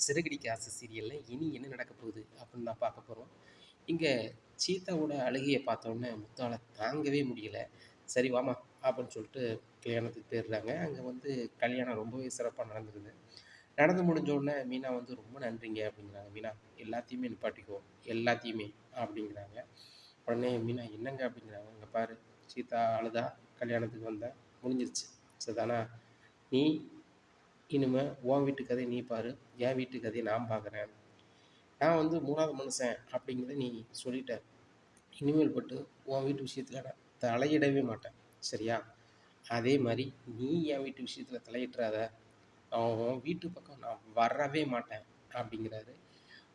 சிறகடிக்க ஆசை சீரியலில் இனி என்ன நடக்க போகுது அப்படின்னு தான் பார்க்க போகிறோம். இங்கே சீதாவோட அழுகையை பார்த்தோன்னே முத்தால தாங்கவே முடியல. சரி வாம்மா அப்படின்னு சொல்லிட்டு கல்யாணத்துக்கு போயிடுறாங்க. அங்கே வந்து கல்யாணம் ரொம்பவே சிறப்பாக நடந்துருது. நடந்து முடிஞ்ச உடனே மீனா வந்து ரொம்ப நன்றிங்க அப்படிங்கிறாங்க. மீனா எல்லாத்தையுமே நிப்பாட்டிக்கோ, எல்லாத்தையுமே அப்படிங்கிறாங்க. உடனே மீனா என்னங்க அப்படிங்கிறாங்க. இங்கே பாரு, சீதா அழுதா, கல்யாணத்துக்கு வந்தா, முடிஞ்சிருச்சு சரிதானா? நீ இனிமே உன் வீட்டு கதையை நீ பாரு, என் வீட்டு கதையை நான் பார்க்குறேன். நான் வந்து 3வது மனுஷன் அப்படிங்கிறத நீ சொல்லிட்ட. இனிமேல் பட்டு உன் வீட்டு விஷயத்தில் நான் தலையிடவே மாட்டேன். சரியா? அதே மாதிரி நீ என் வீட்டு விஷயத்தில் தலையிட்டுறாத. நான் உன் வீட்டு பக்கம் நான் வரவே மாட்டேன் அப்படிங்கிறாரு.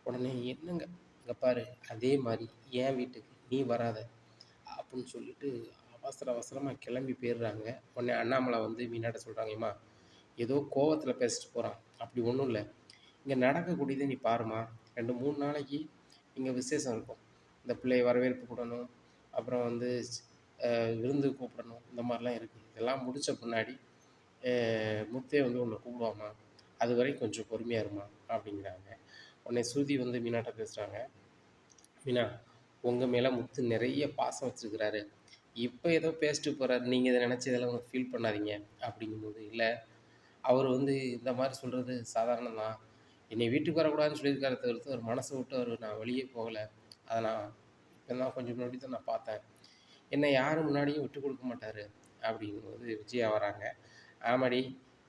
உடனே என்னங்க இங்கே பாரு, அதே மாதிரி என் வீட்டுக்கு நீ வராத அப்படின்னு சொல்லிட்டு அவசர அவசரமாக கிளம்பி போயிடுறாங்க. உடனே அண்ணாமலை வந்து மீனாட்ட சொல்கிறாங்க, ஏம்மா ஏதோ கோவத்தில் பேசிட்டு போகிறான், அப்படி ஒன்றும் இல்லை, இங்கே நடக்கக்கூடியதை நீ பாரும்மா. 2, 3 நாளைக்கு இங்கே விசேஷம் இருக்கும். இந்த பிள்ளைய வரவேற்பு கூடணும், அப்புறம் வந்து விருந்து கூப்பிடணும், இந்த மாதிரிலாம் இருக்குது. இதெல்லாம் முடித்த பின்னாடி முத்தே வந்து உன்னை கூப்பிடுவாம்மா, அது வரைக்கும் கொஞ்சம் பொறுமையாக இருமா அப்படிங்கிறாங்க. உடனே ஸ்ருதி வந்து மீனாட்ட பேசுகிறாங்க. மீனா, உங்கள் மேலே முத்து நிறைய பாசம் வச்சுருக்கிறாரு. இப்போ ஏதோ பேசிட்டு போகிறாரு, நீங்கள் இதை நினச்சி இதெல்லாம் ஃபீல் பண்ணாதீங்க அப்படிங்கும்போது, இல்லை அவர் வந்து இந்த மாதிரி சொல்கிறது சாதாரணம் தான். என்னை வீட்டுக்கு வரக்கூடாதுன்னு சொல்லியிருக்காரே தவிர்த்து, அவர் மனசை விட்டு அவர் நான் வெளியே போகலை. அதை நான் இப்போ தான் கொஞ்சம் முன்னாடி தான் நான் பார்த்தேன். என்னை யார் முன்னாடியும் விட்டு கொடுக்க மாட்டார் அப்படிங்கும்போது விஜயா வராங்க. ஆமாடி,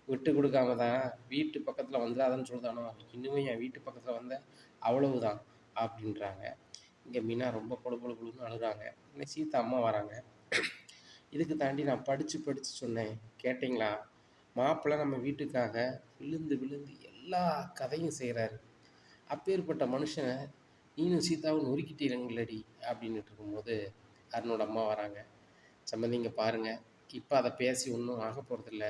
விட்டு கொடுக்காம தான் வீட்டு பக்கத்தில் வந்துடாதன்னு சொல்லுதானோ, இன்னுமே என் வீட்டு பக்கத்தில் வந்த அவ்வளவுதான் அப்படின்றாங்க. இங்கே மீனா ரொம்ப பொழு பொழு பொழுன்னு அழுகிறாங்க. இன்னும் சீதா அம்மா வராங்க. இதுக்கு தாண்டி நான் படித்து படித்து சொன்னேன், கேட்டிங்களா? மாப்பிள்ளை நம்ம வீட்டுக்காக விழுந்து விழுந்து எல்லா கதையும் செய்கிறாரு. அப்பேற்பட்ட மனுஷனை நீனும் சீதாவும் நொறுக்கிட்டீங்களடி அப்படின்னுட்டு இருக்கும்போது அருணோட அம்மா வராங்க. சம்மந்தி இங்கே பாருங்கள், இப்போ அதை பேசி ஒன்றும் ஆக போகிறதில்ல.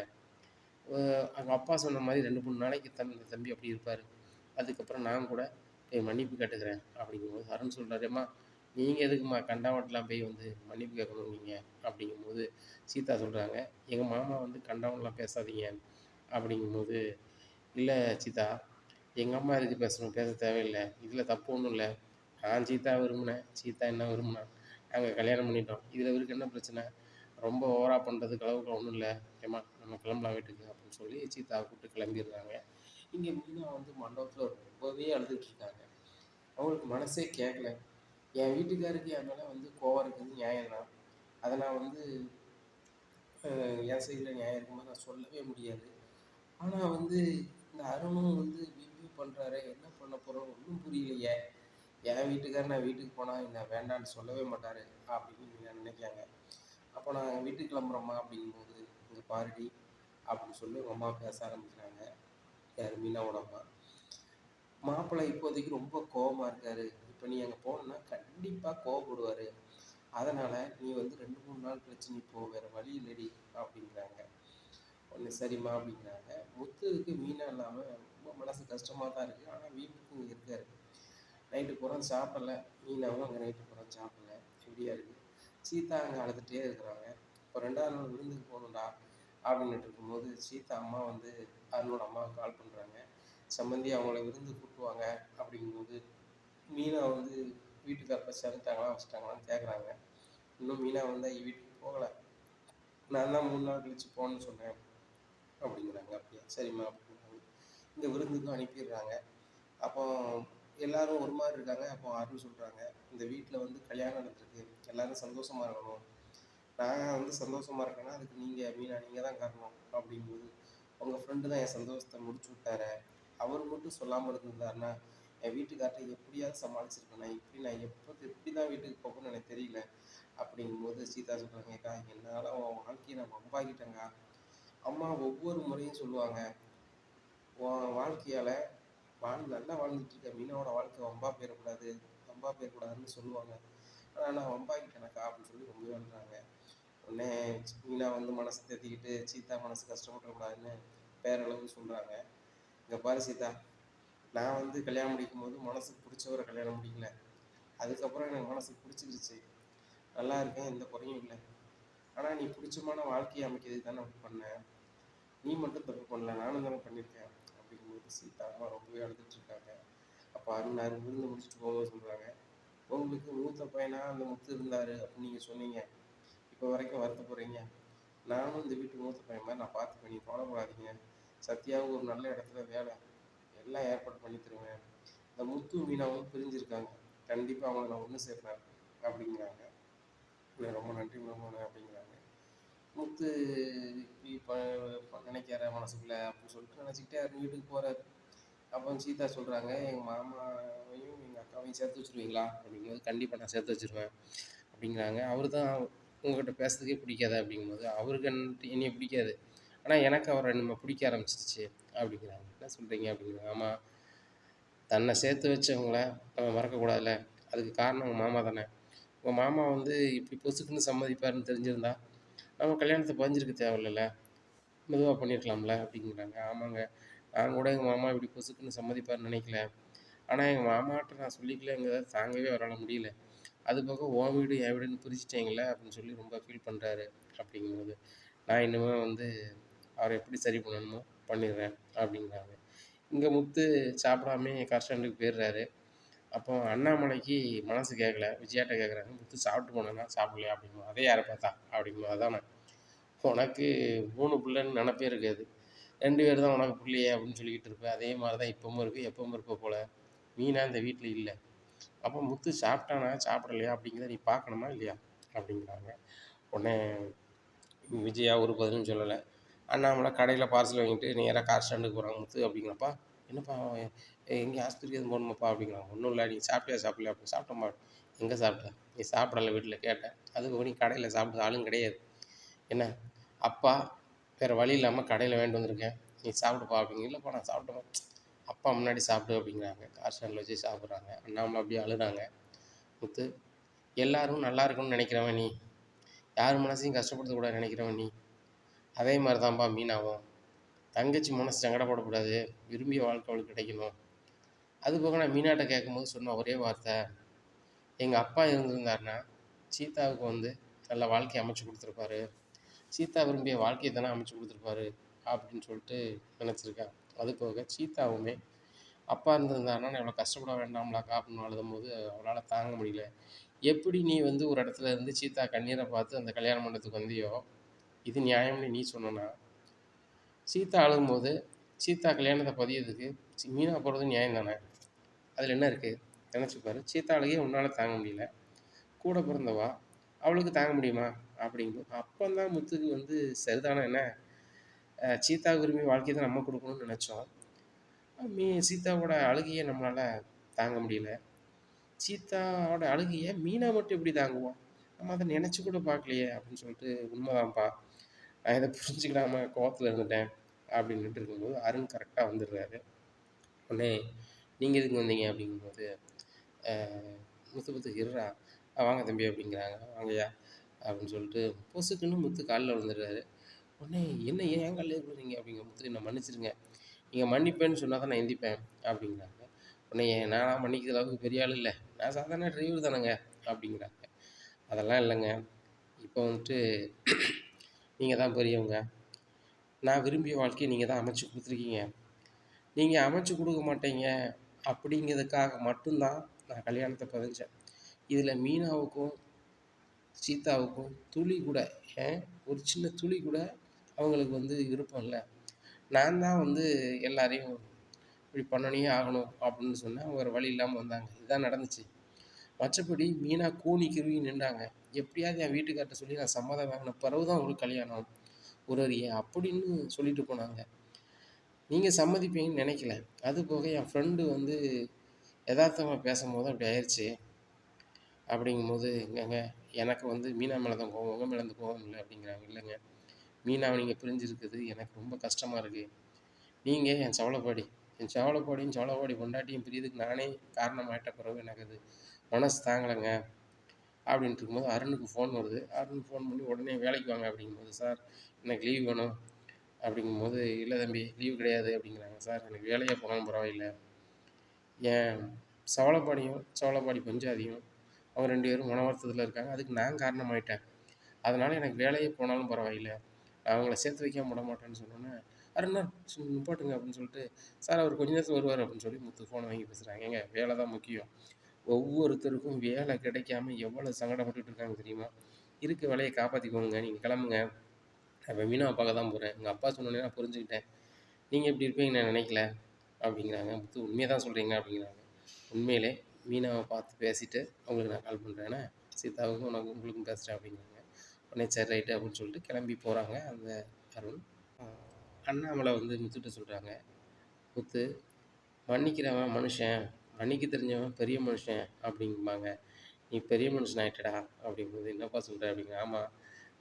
அவங்க அப்பா சொன்ன மாதிரி 2, 3 நாளைக்கு தம்பி அப்படி இருப்பார். அதுக்கப்புறம் நான் கூட போய் மன்னிப்பு கேட்டுக்கிறேன் அப்படிங்கும்போது அருண் சொல்கிறாரு, அம்மா நீங்கள் எதுக்குமா கண்டவன்ட்டெலாம் போய் வந்து மன்னிப்பு கேட்கணும் நீங்கள் அப்படிங்கும்போது சீதா சொல்கிறாங்க, எங்கள் மாமா வந்து கண்டவன்லாம் பேசாதீங்க அப்படிங்கும்போது, இல்லை சீதா, எங்கள் அம்மா எதுக்கு பேசணும், பேச தேவையில்லை, இதில் தப்பு ஒன்றும் இல்லை. நான் சீதா விரும்பினேன், சீதா என்ன விரும்பினா, நாங்கள் கல்யாணம் பண்ணிட்டோம், இதில் இவருக்கு என்ன பிரச்சனை, ரொம்ப ஓவராக பண்ணுறதுக்கு அளவுக்கு ஒன்றும் இல்லை, ஏம்மா நம்ம கிளம்பலாம் வீட்டுக்கு அப்படின்னு சொல்லி சீதாவை கூப்பிட்டு கிளம்பிடுறாங்க. இங்கே மீனா வந்து மண்டபத்தில் ரொம்பவே அழுதுகிட்டு இருக்காங்க. அவங்களுக்கு மனசே கேட்கல. என் வீட்டுக்காருக்கு என் மேலே வந்து கோவம் இருக்குது நியாயம் தான். அதை நான் வந்து என் சைடில் நியாயம் இருக்கும்போது நான் சொல்லவே முடியாது. ஆனால் வந்து இந்த அருணும் வந்து பிபி பண்ணுறாரு, என்ன பண்ண போகிறோம் ஒன்றும் புரியலையே. என் வீட்டுக்காரர் நான் வீட்டுக்கு போனால் என்ன வேண்டான்னு சொல்லவே மாட்டார் அப்படின்னு நான் நினைக்காங்க. அப்போ நான் வீட்டுக்கு கிளம்புறோம்மா அப்படிங்கும்போது, இங்கே பாருடி அப்படின்னு சொல்லி உங்கள் அம்மா பேச ஆரம்பிக்கிறாங்க. யார் மீனாவோட அம்மா. மாப்பிள்ளை இப்போதைக்கு ரொம்ப கோவமாக இருக்காரு. இப்போ நீ அங்கே போகணுன்னா கண்டிப்பாக கோவப்படுவார். அதனால் நீ வந்து 2, 3 நாள் கழிச்சு நீ போ, வேறு வழி இல்லடி அப்படிங்கிறாங்க. ஒன்று சரிம்மா அப்படிங்கிறாங்க. முத்துவுக்கு மீனா இல்லாமல் ரொம்ப மனசு கஷ்டமாக தான் இருக்குது. ஆனால் வீட்டுக்கு இங்கே இருக்காரு. நைட்டு பூரா சாப்பிடல. மீனாவும் அங்கே நைட்டு பூரா சாப்பிடல. இப்படியா இருக்குது. சீதா அங்கே அழுதுகிட்டே இருக்கிறாங்க. இப்போ 2வது நாள் விருந்துக்கு போகணுண்டா அப்படின்ட்டு இருக்கும்போது சீதா அம்மா வந்து அருணோட அம்மாவுக்கு கால் பண்ணுறாங்க. சம்மந்தி அவங்கள விருந்து கூப்பிடுவாங்க அப்படிங்கும்போது மீனா வந்து வீட்டுக்காரப்ப சேர்ந்துட்டாங்களா வச்சுட்டாங்களான்னு கேட்குறாங்க. இன்னும் மீனா வந்து வீட்டுக்கு போகலை, நான் தான் 3 நாள் கழிச்சு போகணுன்னு சொன்னேன் அப்படிங்கிறாங்க. அப்படியா சரிம்மா அப்படிங்கிறாங்க. இந்த விருந்துக்கும் அனுப்பிடுறாங்க. அப்போ எல்லாரும் ஒரு மாதிரி இருக்காங்க. அப்போ அருண் சொல்கிறாங்க, இந்த வீட்டில் வந்து கல்யாணம் நடந்திருக்கு, எல்லாரும் சந்தோஷமாக இருக்கணும். நான் வந்து சந்தோஷமாக இருக்கேன்னா அதுக்கு நீங்கள் மீனா நீங்கள் தான் காரணம் அப்படிங்கும்போது, உங்கள் ஃப்ரெண்டு தான் என் சந்தோஷத்தை முடிச்சு விட்டாரு. அவர் மட்டும் சொல்லாமல் இருந்திருந்தாருன்னா என் வீட்டுக்கார்ட்ட எப்படியாவது சமாளிச்சிருப்பேன். நான் எப்படி தான் வீட்டுக்கு போகணும்னு எனக்கு தெரியல அப்படிங்கும்போது சீதா சொல்கிறாங்க, அக்கா என்னால் உன் வாழ்க்கையை நான் வம்பாக்கிட்டேங்க. அம்மா ஒவ்வொரு முறையும் சொல்லுவாங்க, உன் வாழ்க்கையால் நல்லா வாழ்ந்துட்டுருக்க மீனாவோட வாழ்க்கை வம்பா போயிடக்கூடாது, வம்பா போயிடக்கூடாதுன்னு சொல்லுவாங்க. ஆனால் நான் வம்பாக்கிட்டேனக்கா அப்படின்னு சொல்லி ரொம்ப எழுதுறாங்க. உடனே மீனா வந்து மனசை தேத்திக்கிட்டு சீதா மனசு கஷ்டப்பட்டுறக்கூடாதுன்னு பேரளவு சொல்கிறாங்க. இங்கே பாரு சீதா, நான் வந்து கல்யாணம் முடிக்கும்போது மனசுக்கு பிடிச்சவரை கல்யாணம் முடிக்கல. அதுக்கப்புறம் எனக்கு மனசுக்கு பிடிச்சிருச்சு, நல்லா இருக்கேன், எந்த குறையும் இல்லை. ஆனால் நீ பிடிச்சமான வாழ்க்கையை அமைக்கிறதுக்கு தானே அப்படி பண்ண, நீ மட்டும் தப்பு பண்ணல, நானும் தானே பண்ணியிருக்கேன் அப்படிங்கும்போது சீதா அம்மா ரொம்பவே அழுதுட்டுருக்காங்க. அப்போ அருண் விருந்து முடிச்சுட்டு போகும்போது சொல்கிறாங்க, உங்களுக்கு மூத்த பையனா அந்த முத்து இருந்தார் அப்படின்னு நீங்கள் சொன்னீங்க. இப்போ வரைக்கும் வருத்தப்படுறீங்க. நானும் இந்த வீட்டு மூத்த பையன் மாதிரி நான் பார்த்துப்பேன். நீங்க கவலைப்படாதீங்க. சத்யாவும் ஒரு நல்ல இடத்துல வேலை. எல்லாம் ஏற்பாடு பண்ணி தருவேன். இந்த முத்து மீனாவும் பிரிஞ்சிருக்காங்க. கண்டிப்பாக அவங்கள நான் ஒன்று சேர்ப்பேன் அப்படிங்கிறாங்க. இல்லை ரொம்ப நன்றி மாமனே அப்படிங்கிறாங்க. முத்து இப்போ நினைக்கிற மனசுக்குள்ள அப்படின்னு சொல்லிட்டு நினச்சிக்கிட்டே அவங்க வீட்டுக்கு போகிறாரு. அப்போ சீதா சொல்கிறாங்க, எங்கள் மாமாவையும் எங்கள் அக்காவையும் சேர்த்து வச்சுருவீங்களா அப்படிங்கும்போது, கண்டிப்பாக நான் சேர்த்து வச்சுருவேன் அப்படிங்கிறாங்க. அவர் தான் உங்ககிட்ட பேசுறதுக்கே பிடிக்காதா அப்படிங்கும்போது, அவருக்கு என்னைய பிடிக்காது. ஆனால் எனக்கு அவரை நம்ம பிடிக்க ஆரம்பிச்சிருச்சு அப்படிங்கிறாங்க. என்ன சொல்கிறீங்க அப்படிங்கிறாங்க. ஆமாம், தன்னை சேர்த்து வச்சவங்கள நம்ம மறக்கக்கூடாதுல்ல. அதுக்கு காரணம் உங்கள் மாமா தானே. உங்கள் மாமா வந்து இப்படி பொசுக்குன்னு சம்மதிப்பாருன்னு தெரிஞ்சிருந்தா நம்ம கல்யாணத்தை பதிஞ்சிருக்க தேவையில்லைல்ல, மெதுவா பண்ணியிருக்கலாம்ல அப்படிங்கிறாங்க. ஆமாங்க, நான் கூட எங்கள் மாமா இப்படி பொசுக்குன்னு சம்மதிப்பாருன்னு நினைக்கல. ஆனால் எங்கள் மாமாட்ட நான் சொல்லிக்கலங்கிறத தாங்கவே அவரால் முடியல. அது போக உன் வீடு என் வீடுன்னு பிரிச்சுட்டீங்கள்ல அப்படின்னு சொல்லி ரொம்ப ஃபீல் பண்ணுறாரு அப்படிங்கும்போது, நான் இனிமே வந்து அவரை எப்படி சரி பண்ணணுமோ பண்ணிடுறேன் அப்படிங்கிறாங்க. இங்கே முத்து சாப்பிடாமயே கார் ஸ்டாண்டுக்கு போயிடுறாரு. அப்போ அண்ணாமலைக்கு மனசு கேட்கல. விஜயாட்ட கேட்குறாங்க, முத்து சாப்பிட்டு போனானா சாப்பிடலையா அப்படிங்கும்போது, அதே யாரை பார்த்தா அப்படிங்கும்போது, அதானே உனக்கு 3 பிள்ளைன்னு நினப்பே இருக்காது. 2 பேர் தான் உனக்கு பிள்ளையே அப்படின்னு சொல்லிக்கிட்டு இருப்ப. அதே மாதிரி தான் இப்பவும் இருக்குது, எப்பவும் இருப்ப போல. மீனா இந்த வீட்டில் இல்லை. அப்போ முத்து சாப்பிட்டானா சாப்பிடலையா அப்படிங்கிறத நீ பார்க்கணுமா இல்லையா அப்படிங்கிறாங்க. உடனே விஜயா ஒரு பதிலும் சொல்லலை. அண்ணாமலை கடையில் பார்சல் வாங்கிட்டு நேராக கார் ஸ்டாண்டுக்கு போகிறாங்க. முத்து அப்படிங்கிறப்பா, என்னப்பா எங்கேயும் ஆஸ்பத்திரிக்கு எதுவும் போகணுமாப்பா அப்படிங்கிறாங்க. ஒன்றும் இல்லை, நீ சாப்பிட்டியா சாப்பிடலையா அப்படி சாப்பிட்டோம்ப்பா. எங்கே சாப்பிட்ட? நீ சாப்பிடல வீட்டில் கேட்டேன். அதுக்கு நீ கடையில் சாப்பிட்ட ஆளும் கிடையாது. என்ன அப்பா வேறு வழி இல்லாமல் கடையில் வாங்கிட்டு வந்திருக்கேன், நீ சாப்பிடுப்பா அப்படிங்க. இல்லைப்பா நான் சாப்பிட்டேன். அப்பா முன்னாடி சாப்பிடு அப்படிங்கிறாங்க. கார் ஸ்டாண்டில் வச்சு சாப்பிட்றாங்க. அண்ணாமலை அப்படியே அழுறாங்க. முத்து, எல்லாரும் நல்லா இருக்கணும்னு நினைக்கிறவன் நீ, யார் மனசையும் கஷ்டப்படுத்தக்கூடாது நினைக்கிறவன் நீ. அதே மாதிரி தான்ப்பா மீனாவும். தங்கச்சி மனசு சங்கடப்படக்கூடாது, விரும்பிய வாழ்க்கை அவளுக்கு கிடைக்கணும். அதுபோக நான் மீனாட்ட கேட்கும்போது சொன்ன ஒரே வார்த்தை, எங்கள் அப்பா இருந்திருந்தாருன்னா சீதாவுக்கு வந்து நல்ல வாழ்க்கையை அமைச்சு கொடுத்துருப்பாரு, சீதா விரும்பிய வாழ்க்கையை தானே அமைச்சு கொடுத்துருப்பாரு அப்படின்னு சொல்லிட்டு நினச்சிருக்கேன். அது போக சீதாவுமே அப்பா இருந்திருந்தாருன்னா நான் இவ்வளோ கஷ்டப்பட வேண்டாம்லாக்கா அப்படின்னு அழுதும்போது அவளால் தாங்க முடியல. எப்படி நீ வந்து ஒரு இடத்துல இருந்து சீதா கண்ணீரை பார்த்து அந்த கல்யாண மண்டபத்துக்கு வந்தியோ, இது நியாயம்னு நீ சொன்னனா, சீதா அழுகும்போது சீதா கல்யாணத்தை பதியறதுக்கு மீனா போகிறது நியாயம் தானே, அதில் என்ன இருக்குது நினச்சிப்பாரு. சீதா அழுகையை உன்னால் தாங்க முடியல, கூட பிறந்தவா அவளுக்கு தாங்க முடியுமா அப்படிங்கும்போது, அப்போந்தான் முத்துக்கு வந்து சரிதானே என்ன, சீதா விரும்பி வாழ்க்கையை தான் நம்ம கொடுக்கணும்னு நினச்சோம். சீதாவோட அழுகையை நம்மளால் தாங்க முடியல. சீதாவோட அழுகையை மீனா மட்டும் எப்படி தாங்குவோம், நம்ம அதை நினச்சி கூட பார்க்கலையே அப்படின்னு சொல்லிட்டு, உண்மைதான்ப்பா, நான் இதை புரிஞ்சுக்கிடாம கோவத்தில் இருந்துட்டேன் அப்படின்ட்டு இருக்கும்போது அருண் கரெக்டாக வந்துடுறாரு. உடனே நீங்கள் எதுக்கு வந்தீங்க அப்படிங்கும்போது, முத்து முத்து இருறா, வாங்க தம்பி அப்படிங்கிறாங்க. வாங்கய்யா அப்படின்னு சொல்லிட்டு பொசுக்குன்னு முத்து காலில் விழுந்துடுறாரு. உடனே என்ன ஏன் காலில் விழுறீங்க அப்படிங்கிற, முத்து என்னை மன்னிச்சிருங்க, நீங்கள் மன்னிப்பேன்னு சொன்னால் தான் நான் எந்திப்பேன் அப்படிங்கிறாங்க. உடனே நான் மன்னிக்கிற அளவுக்கு பெரிய ஆள் இல்லை, நான் சாதாரண டிரைவர் தானேங்க அப்படிங்கிறாங்க. அதெல்லாம் இல்லைங்க, இப்போ வந்துட்டு நீங்கள் தான் பெரியவங்க, நான் விரும்பிய வாழ்க்கையை நீங்கள் தான் அமைச்சு கொடுத்துருக்கீங்க, நீங்கள் அமைச்சு கொடுக்க மாட்டீங்க அப்படிங்கிறதுக்காக மட்டும்தான் நான் கல்யாணத்தை பதிஞ்சேன். இதில் மீனாவுக்கும் சீதாவுக்கும் துளி கூட, ஏன் ஒரு சின்ன துளி கூட அவங்களுக்கு வந்து விருப்பம் இல்லை. நான் தான் வந்து எல்லாரையும் இப்படி பண்ணனியே ஆகணும் அப்படின்னு சொன்னேன். வேறு வழி இல்லாமல் வந்தாங்க. இதுதான் நடந்துச்சு. மற்றபடி மீனா கூனி குறுகி நின்றாங்க. எப்படியாவது என் வீட்டுக்கார்ட்ட சொல்லி நான் சம்மதம் வாங்கின பிறகு தான் உங்களுக்கு கல்யாணம் ஒரு வரியே அப்படின்னு சொல்லிட்டு போனாங்க. நீங்கள் சம்மதிப்பீங்கன்னு நினைக்கல. அது போக என் ஃப்ரெண்டு வந்து எதார்த்தமாக பேசும்போது அப்படி ஆயிடுச்சு அப்படிங்கும்போது, "ஏங்க எனக்கு வந்து மீனா மேலே தான் கோவம், உங்க மேலே எந்த கோவம் இல்லை" அப்படிங்கிறாங்க. இல்லைங்க, மீனாவை நீங்கள் பிரிஞ்சிருக்குது எனக்கு ரொம்ப கஷ்டமாக இருக்குது. நீங்கள் என் சவலைப்பாடி, என் சவலைப்பாடியும் சவலைப்பாடி பொண்டாட்டியும் பிரியதுக்கு நானே காரணமாயிட்ட பிறகு எனக்கு அது மனசு தாங்கலைங்க அப்படின்ட்டு இருக்கும்போது அருணுக்கு ஃபோன் வருது. அருண் ஃபோன் பண்ணி உடனே வேலைக்கு வாங்க அப்படிங்கும்போது, சார் எனக்கு லீவ் வேணும் அப்படிங்கும்போது, இல்லை தம்பி லீவ் கிடையாது அப்படிங்கிறாங்க. சார் எனக்கு வேலையே போனாலும் பரவாயில்ல, என் சவலைப்பாடியும் சவலைப்பாடி பஞ்சாதியும் அவங்க 2 பேரும் மன வருத்தத்தில் இருக்காங்க, அதுக்கு நான் காரணமாயிட்டேன், அதனால் எனக்கு வேலையே போனாலும் பரவாயில்ல, நான் அவங்கள சேர்த்து வைக்காம விட மாட்டேன்னு சொன்னோன்னே, "அருணா நிப்பாட்டுங்க" அப்படின்னு சொல்லிட்டு, "சார் அவர் கொஞ்ச நேரத்துல வருவாரு" அப்படின்னு சொல்லி முத்து ஃபோன வாங்கி பேசுறாங்க. ஏங்க வேலை தான் முக்கியம். ஒவ்வொருத்தருக்கும் வேலை கிடைக்காம எவ்வளோ சங்கடப்பட்டுட்டு இருக்காங்க தெரியுமா? இருக்க வேலைய காப்பாத்திக்கோங்க. நீங்க கிளம்புங்க. நான் மீனாவ பார்க்க தான் போறேன். எங்க அப்பா சொன்னோனே நான் புரிஞ்சுக்கிட்டேன். நீங்க இப்படி இருப்பீங்கன்னு நான் நினைக்கல அப்படிங்கிறாங்க. முத்து உண்மைய தான் சொல்றீங்க அப்படிங்கிறாங்க. உண்மையிலே மீனாவ பார்த்து பேசிட்டு உங்களுக்கு நான் கால் பண்றேன் என்ன? சீதாவுக்கும் உங்களுக்கும் பேசுறேன் அப்படிங்கிறாங்க. உடனே சரி ரைட்டு அப்படின்னு சொல்லிட்டு கிளம்பி போறாங்க அந்த அருண். அ அண்ணாமலை வந்து முத்துட்ட சொல்றாங்க. முத்து மன்னிக்கிறவன் மனுஷன், மன்னிக்க தெரிஞ்சவன் பெரிய மனுஷன் அப்படிம்பாங்க. நீ பெரிய மனுஷன் ஆயிட்டடா அப்படிங்கும்போது, என்னப்பா சொல்ற அப்படிங்க. ஆமா.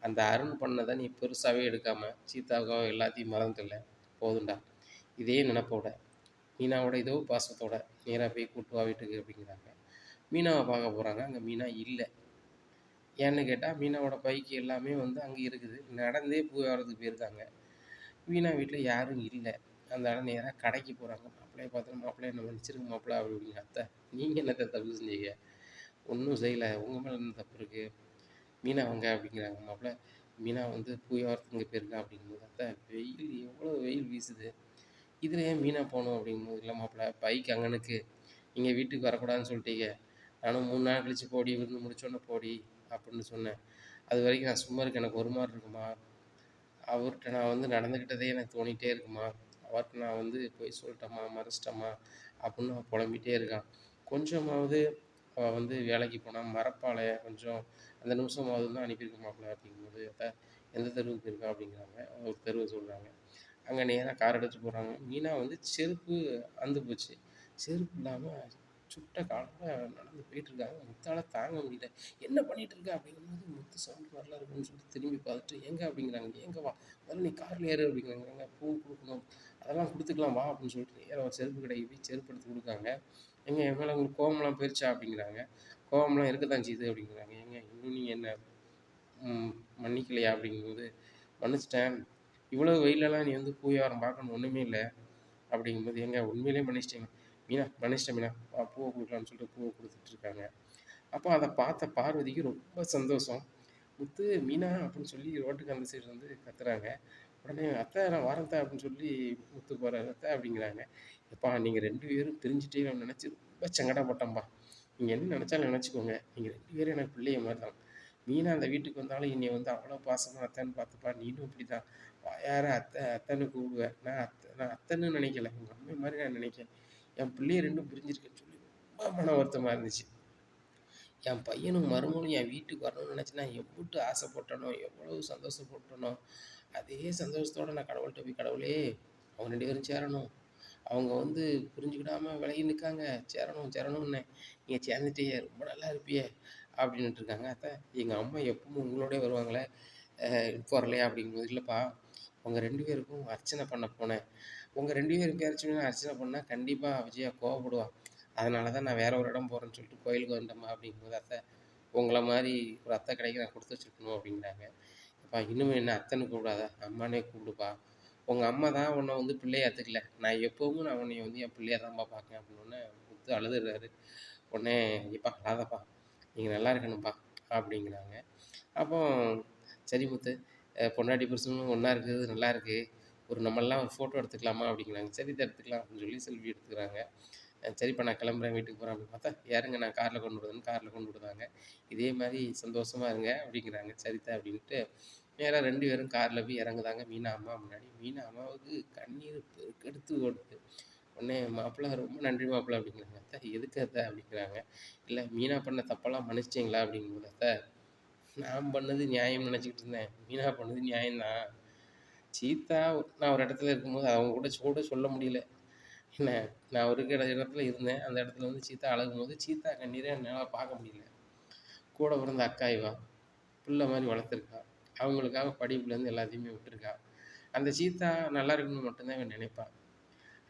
அந்த அருண் பண்ணத நீ பெருசாவே எடுக்காம, சீதாவுக்காக எல்லாத்தையும் மறந்துட்டல்ல. போதும்டா. இதே நினப்போட, மீனாவோட இதோ பாசத்தோட நேரா போய் கூட்டு வா வீட்டுக்கு அப்படிங்கிறாங்க. மீனாவ பார்க்க போறாங்க. அங்க மீனா இல்ல. ஏன்னு கேட்டா, மீனாவோட பைக் எல்லாமே வந்து அங்க இருக்குது. நடந்தே பூ வியாபாரத்துக்கு போயிருக்காங்க. மீனா வீட்ல யாரும் இல்ல. அதனால நேரா கடைக்கு போறாங்க. மாப்பிள்ளைய பார்த்துட்டு, "மாப்பிள்ளை என்ன மன்னிச்சிருங்க மாப்பிள" அப்படிங்க. "அத்தை, நீங்க என்னத்த தப்பு செஞ்சீங்க? ஒண்ணும் செய்யல. உங்க மேல என்ன தப்பு இருக்கு? மீனா வாங்க" அப்படிங்கிறாங்க. மாப்பிள மீனா வந்து பூ வியாபாரத்துக்கு இங்க போயிருக்கா அப்படிங்கும்போது, "அத்தை வெயில் எவ்வளோ வெயில் வீசுது. இதுல ஏன் மீனா போணும்?" அப்படிங்கும்போது, "இல்ல மாப்பிள பைக் அங்கனக்கு. நீங்க வீட்டுக்கு வரக்கூடாதுன்னு சொல்லிட்டீங்க. நானும் 3 நாள் கழிச்சு போடி, விருந்து முடிச்சோன்னே போடி அப்படின்னு சொன்னேன். அதுவரைக்கும் நான் சும்மா இருக்க எனக்கு ஒரு மாரி இருக்குமா? அவர்ட்ட நான் வந்து நடந்துக்கிட்டதே எனக்கு தோணிட்டே இருக்குமா? அவர்ட்ட நான் வந்து பொய் சொல்லிட்டேம்மா, மறைச்சிட்டேம்மா அப்படின்னு அவன் புலம்பிட்டே இருக்கான். கொஞ்சமாவது அவ வந்து வேலைக்கு போனா மறப்பாளே கொஞ்சம் அந்த நிமிஷமாவது தான் அனுப்பியிருக்க மாப்ள அப்படிங்கும்போது, "அத்த எந்த தெருவுக்கு போயிருக்கா?" அப்படிங்கிறாங்க. ஒரு தெருவ சொல்றாங்க. அங்க நேரா கார் எடுத்துட்டு போறாங்க. மீனா வந்து செருப்பு அந்து போச்சு. செருப்பு இல்லாம சுட்ட காலோட நடந்து போயிட்டுருக்காங்க. முத்தால தாங்க முடியல. "என்ன பண்ணிட்டு இருக்க?" அப்படிங்கும்போது, முத்து சவுண்ட் நல்லா இருக்குன்னு சொல்லிட்டு திரும்பி பார்த்துட்டு, "ஏங்க?" அப்படிங்கிறாங்க. "ஏங்க வா, முதல்ல நீ கார்ல ஏறு" அப்படிங்கிறாங்க. "ஏங்க பூ குடுக்கணும்." "அதெல்லாம் குடுத்துக்கலாம் வா" அப்படின்னு சொல்லிட்டு நேரா ஒரு செருப்பு கடைக்கு போய் செருப்பு எடுத்து குடுக்காங்க. "ஏங்க என் மேல உங்களுக்கு கோவம்லாம் போயிருச்சா?" அப்படிங்கிறாங்க. "கோவம்லாம் இருக்கத்தான் செய்யுது" அப்படிங்கிறாங்க. "ஏங்க இன்னும் நீங்க என்ன ம் மன்னிக்கலையா?" அப்படிங்கும்போது, "மன்னிச்சுட்டேன். இவ்வளவு வெயில்லலாம் நீ வந்து பூ வியாபாரம் பார்க்கணும் ஒண்ணுமே இல்ல." அப்படிங்கும்போது, "ஏங்க உண்மையிலேயே மன்னிச்சுட்டேங்க." "மீனா மன்னிச்சுட்டேன் மீனா. வா பூவ குடுக்கலாம்ன்னு" சொல்லிட்டு பூவ குடுத்துட்டுருக்காங்க. அப்போ அத பார்த்த பார்வதிக்கு ரொம்ப சந்தோஷம். "முத்து, மீனா" அப்படின்னு சொல்லி ரோட்டுக்கு அந்த சைடு வந்து கத்துறாங்க. உடனே, "அத்தை நான் வரேன் அத்தை" அப்படின்னு சொல்லி முத்து போறாரு. "அத்தை" அப்படிங்கிறாங்க. "எப்பா நீங்க 2 பேரும் பிரிஞ்சுட்டீங்கன்னு நெனச்சு ரொம்ப சங்கடப்பட்டேன்ப்பா. நீங்க என்ன நெனச்சாலும் நெனச்சுக்கோங்க. நீங்க 2 பேரும் எனக்கு பிள்ளைக மாரி தான். மீனா அந்த வீட்டுக்கு வந்தாலும் என்னைய வந்து அவ்வளோ பாசமா அத்தைன்னு பார்த்துப்பா. நீனும் இப்படிதான். வாயார அத்தை அத்தைன்னு கூப்பிடுவ. நான் அத்தைன்னு நெனைக்கல. உங்க அம்மை மாரி நான் நெனைக்கிறேன். என் பிள்ளைக 2ம் பிரிஞ்சிருக்குன்னு" சொல்லி ரொம்ப மன வருத்தமா இருந்துச்சு. என் பையனும் மருமகளும் என் வீட்டுக்கு வரணும்னு நினச்சு நான் எம்புட்டு ஆசைப்பட்டனோ, எவ்வளவு சந்தோஷப்பட்டனோ, அதே சந்தோஷத்தோட நான் கடவுள்ட்ட போய் கடவுளே! அவங்க 2 பேரும் சேரணும். அவங்க வந்து புரிஞ்சுக்கிடாம விலகி நிக்காங்க. சேரணும் சேரணும்னேன். நீங்க சேர்ந்துட்டீக ரொம்ப நல்லா இருப்பீக அப்டின்னுட்டு இருக்காங்க. அத்த எங்க அம்மா எப்பவும் உங்களோடயே வருவாங்களே, இப்ப வரலையா? அப்படிங்கும்போது, இல்லப்பா உங்க 2 பேருக்கும் அர்ச்சனை பண்ண போனேன். உங்க 2 பேரும் பேரச்சுமே அர்ச்சனை பண்ணா கண்டிப்பா விஜயா கோவப்படுவா. அதனால தான் நான் வேற ஒரு இடம் போறேன்னு சொல்லிட்டு கோயிலுக்கு வந்துட்டேன்ம்மா அப்படிங்கும்போது, அத்த உங்கள மாரி ஒரு அத்தை கிடைக்க நான் குடுத்து வச்சிருக்கணும் அப்படிங்கிறாங்க. "எப்பா இன்னுமே என்ன அத்தைன்னு கூப்பிடாத, அம்மான்னே கூப்பிடுப்பா. உங்க அம்மா தான் உன்ன வந்து பிள்ளையா ஏத்துக்கல. நான் உன்னைய வந்து என் பிள்ளையா தான்ப்பா பார்க்கிறேன்" அப்படின்னோனே முத்து அழுதுறாரு. உடனே "எப்பா அழாதப்பா, நீங்க நல்லா இருக்கணும்ப்பா" அப்படிங்கிறாங்க. அப்போ "சரி முத்து, பொண்டாட்டி புருஷனும் ஒண்ணா இருக்கிறது நல்லா இருக்கு. ஒரு நம்மலாம் ஒரு ஃபோட்டோ எடுத்துக்கலாமா?" அப்படிங்கிறாங்க. "சரித்த எடுத்துக்கலாம்" அப்படின்னு சொல்லி செல்ஃபி எடுத்துக்கிறாங்க. சரிப்பா நான் கிளம்புறேன் வீட்டுக்கு போறேன் அப்படின்னு பார்த்தா, "ஏறுங்க நான் கார்ல கொண்டு விடுறேன்னு" கார்ல கொண்டு விடுறாங்க. "இதே மாரி சந்தோஷமா இருங்க" அப்படிங்கிறாங்க. சரித்த அப்படின்ட்டு நேரா 2 பேரும் கார்ல போய் இறங்குதாங்க மீனா அம்மா முன்னாடி. மீனா அம்மாவுக்கு கண்ணீர் பெருக்கெடுத்து ஓடுது. உடனே "மாப்பிள ரொம்ப நன்றி மாப்பிள" அப்படிங்கிறாங்க. "அத்த எதுக்கு அத்த?" அப்படிங்கிறாங்க. "இல்ல மீனா பண்ண தப்பெல்லாம் மன்னிச்சிட்டீங்களா?" அப்படிங்கும்போது, "அத்த நான் பண்ணது நியாயம்னு நினச்சுக்கிட்டு இருந்தேன். மீனா பண்ணது நியாயம் தான். சீதா நான் ஒரு இடத்துல இருக்கும்போது அவங்க கூட கூட சொல்ல முடியல. என்ன நான் ஒரு இடத்துல இருந்தேன். அந்த இடத்துல வந்து சீதா அழுகும்போது, சீதா கண்ணீர என்னால பார்க்க முடியல. கூட பிறந்த அக்கா இவ. புள்ள மாரி வளர்த்துருக்கா. அவங்களுக்காக படிப்புலேருந்து எல்லாத்தையுமே விட்டுருக்கா. அந்த சீதா நல்லா இருக்கணும்னு மட்டும் தான் இவ நினைப்பா.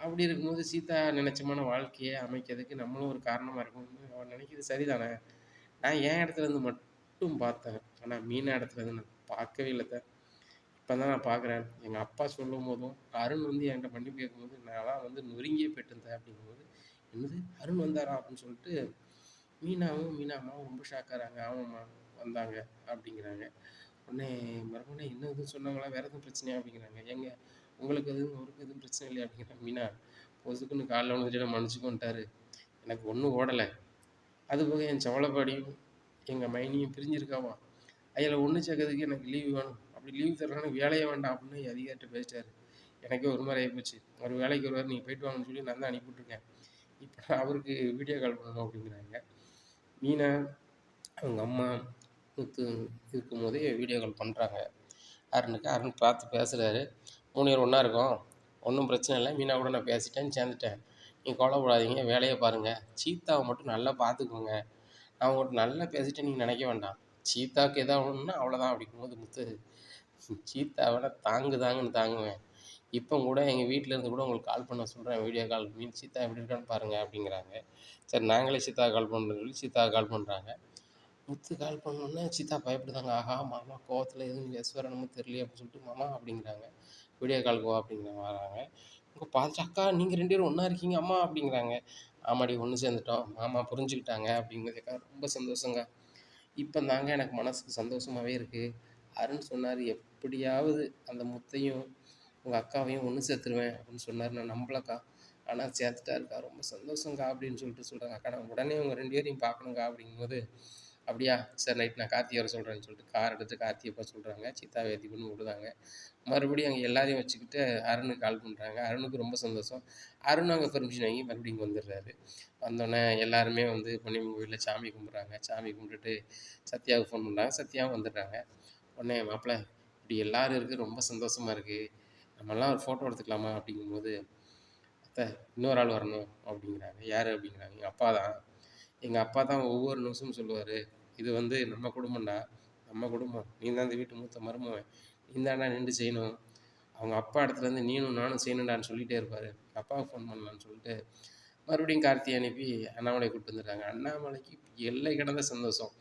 அப்படி இருக்கும்போது சீதா நினைச்சமான வாழ்க்கைய அமைக்கிறதுக்கு நம்மளும் ஒரு காரணமா இருக்கணும்னு அவ நினைக்கிறது சரிதானே. நான் என் இடத்துல இருந்து மட்டும் பார்த்தேன். ஆனா மீனா இடத்துல இருந்து நான் பார்க்கவே இல்ல அத்த. இப்ப தான் நான் பார்க்குறேன். எங்க அப்பா சொல்லும்போதும், அருண் வந்து என்கிட்ட மன்னிப்பு கேட்கும்போது, நான்லாம் வந்து நொறுங்கியே போயிட்டேன் அப்படிங்கும்போது, "என்னது அருண் வந்தாரா?" அப்படின்னு சொல்லிட்டு மீனா அம்மாவும் ரொம்ப ஷாக் ஆகுறாங்க. "ஆமாம்மா வந்தாங்க" அப்படிங்கிறாங்க. உடனே மறுபடியும் "என்ன எதுவும் சொன்னாங்களா? வேற எதுவும் பிரச்சனையா?" அப்படிங்கிறாங்க. "ஏங்க உங்களுக்கு எதுவும் அவருக்கு எதுவும் பிரச்சனை இல்லையா அப்படிங்கிறாங்க. மீனா பொசுக்குன்னு காலைல விழுந்துட்டு மன்னிச்சுக்கோன்ட்டாரு. எனக்கு ஒண்ணும் ஓடல. அதுபோக என் செவளப்பாடியும், எங்க மைனியும் பிரிஞ்சிருக்காமாம். அதில ஒண்ணு சேர்க்கறதுக்கு எனக்கு லீவு வேணும். அப்படி லீவ் தரலன்னா எனக்கு வேலையே வேண்டாம் அப்படின்னு அதிகாரிட்ட பேசிட்டாரு. எனக்கே ஒரு மாரி ஆயிப்போச்சு. அவரு வேலைக்கு வருவாரு, நீங்க போயிட்டு வாங்கன்னு சொல்லி நான் தான் அனுப்பி விட்டுருக்கேன். இப்ப நான் அவருக்கு வீடியோ கால் பண்ணணும் அப்படிங்கிறாங்க. மீனா, அவங்க அம்மா, முத்து இருக்கும்போதே வீடியோ கால் பண்றாங்க. அருணுக்கு. அருண் பார்த்து பேசுறாரு. 3 பேரும் ஒண்ணா இருக்கோம். ஒண்ணும் பிரச்சனை இல்ல. மீனா கூட நான் பேசிட்டேன், சேர்ந்துட்டேன். நீங்க கவலைப்படாதீங்க. வேலைய பாருங்க. சீதாவ மட்டும் நல்லா பார்த்துக்கோங்க. நான் உங்கள்ட்ட நல்லா பேசிட்டேன்னு நீங்க நினைக்க வேண்டாம். சீதாவுக்கு ஏதாவது ஒண்ணுன்னா அவ்வளோதான் அப்படிங்கும்போது முத்து, சீதாவ தாங்கு தாங்குன்னு தாங்குவேன். இப்போ கூட எங்க வீட்ல இருந்து கூட உங்களுக்கு கால் பண்ண சொல்றேன். வீடியோ கால் மீன் சீதா எப்படி இருக்கான்னு பாருங்க அப்படிங்கிறாங்க. சரி நாங்களே சீதாவுக்கு கால் பண்றோம்னு சொல்லி சீதாவுக்கு கால் பண்றாங்க. முத்து கால் பண்ணோன்னே சீதா பயப்படுதாங்க. ஆஹா! மாமா கோவத்துல எதுவும் பேசுவாரோ தெரியலையே அப்படின்னு சொல்லிட்டு, மாமா அப்படிங்கிறாங்க. வீடியோ காலுக்கு வா அப்படிங்கிறாங்க. வராங்க. இங்க பார்த்துட்டு, அக்கா நீங்க 2 பேரும் ஒண்ணா இருக்கீங்க அம்மா அப்படிங்கிறாங்க. ஆமாடி ஒண்ணு சேர்ந்துட்டோம். மாமா புரிஞ்சுக்கிட்டாங்க அப்படிங்கிறதுக்கா ரொம்ப சந்தோஷங்க. இப்ப தாங்க எனக்கு மனசுக்கு சந்தோஷமாவே இருக்கு. அருண் சொன்னாரு, எப்படியாவது அந்த முத்தையும், உங்க அக்காவையும் ஒண்ணு சேர்த்துருவேன் அப்படின்னு சொன்னாரு. நான் நம்பலக்கா. ஆனா சேர்த்துட்டாருக்கா. ரொம்ப சந்தோஷம்க்கா அப்படின்னு சொல்றாங்க. அக்கா நான் உடனே உங்க 2 பேரையும் பார்க்கணும்க்கா அப்படிங்கும்போது, அப்படியா! சரி ரைட் நான் கார்த்திய வர சொல்றேன்னு சொல்லிட்டு கார் எடுத்து கார்த்திய போ சொல்றாங்க. சித்தாவ ஏத்தி கொண்டு விடுறாங்க. மறுபடியும் அங்க எல்லாரையும் வச்சுக்கிட்டு அருணுக்கு கால் பண்றாங்க. அருணுக்கு ரொம்ப சந்தோஷம். அருண் அங்க பெர்மிஷன் வாங்கி மறுபடியும் இங்க வந்துடுறாரு. வந்தோனே எல்லாருமே வந்து பொன்னியம்மன் கோயில்ல சாமி கும்பிடுறாங்க. சாமி கும்பிட்டுட்டு சத்யாவுக்கு ஃபோன் பண்றாங்க. சத்யாவும் வந்துடுறாங்க. உடனே மாப்பிள இப்படி எல்லாரும் இருக்கு ரொம்ப சந்தோஷமா இருக்கு. நம்மலாம் ஒரு ஃபோட்டோ எடுத்துக்கலாமா? அப்படிங்கும்போது, அத்தை இன்னொரு ஆள் வரணும் அப்படிங்கிறாங்க. யாரு? அப்படிங்கிறாங்க. எங்க அப்பா தான். எங்க அப்பா தான் ஒவ்வொரு நிமிஷமும் சொல்லுவாரு. இது வந்து நம்ம குடும்பம்டா. நம்ம குடும்பம். நீ தான் இந்த வீட்டு மூத்த மருமவன். நீ தான்டா நின்று செய்யணும். அவங்க அப்பா இடத்துலேருந்து நீனும் நானும் செய்யணும்டான்னு சொல்லிட்டே இருப்பாரு. அப்பாவுக்கு ஃபோன் பண்ணலான்னு சொல்லிட்டு, மறுபடியும் கார்த்திய அனுப்பி அண்ணாமலைய கூப்பிட்டு வந்துடுறாங்க. அண்ணாமலைக்கு எல்லை கடந்த சந்தோஷம்.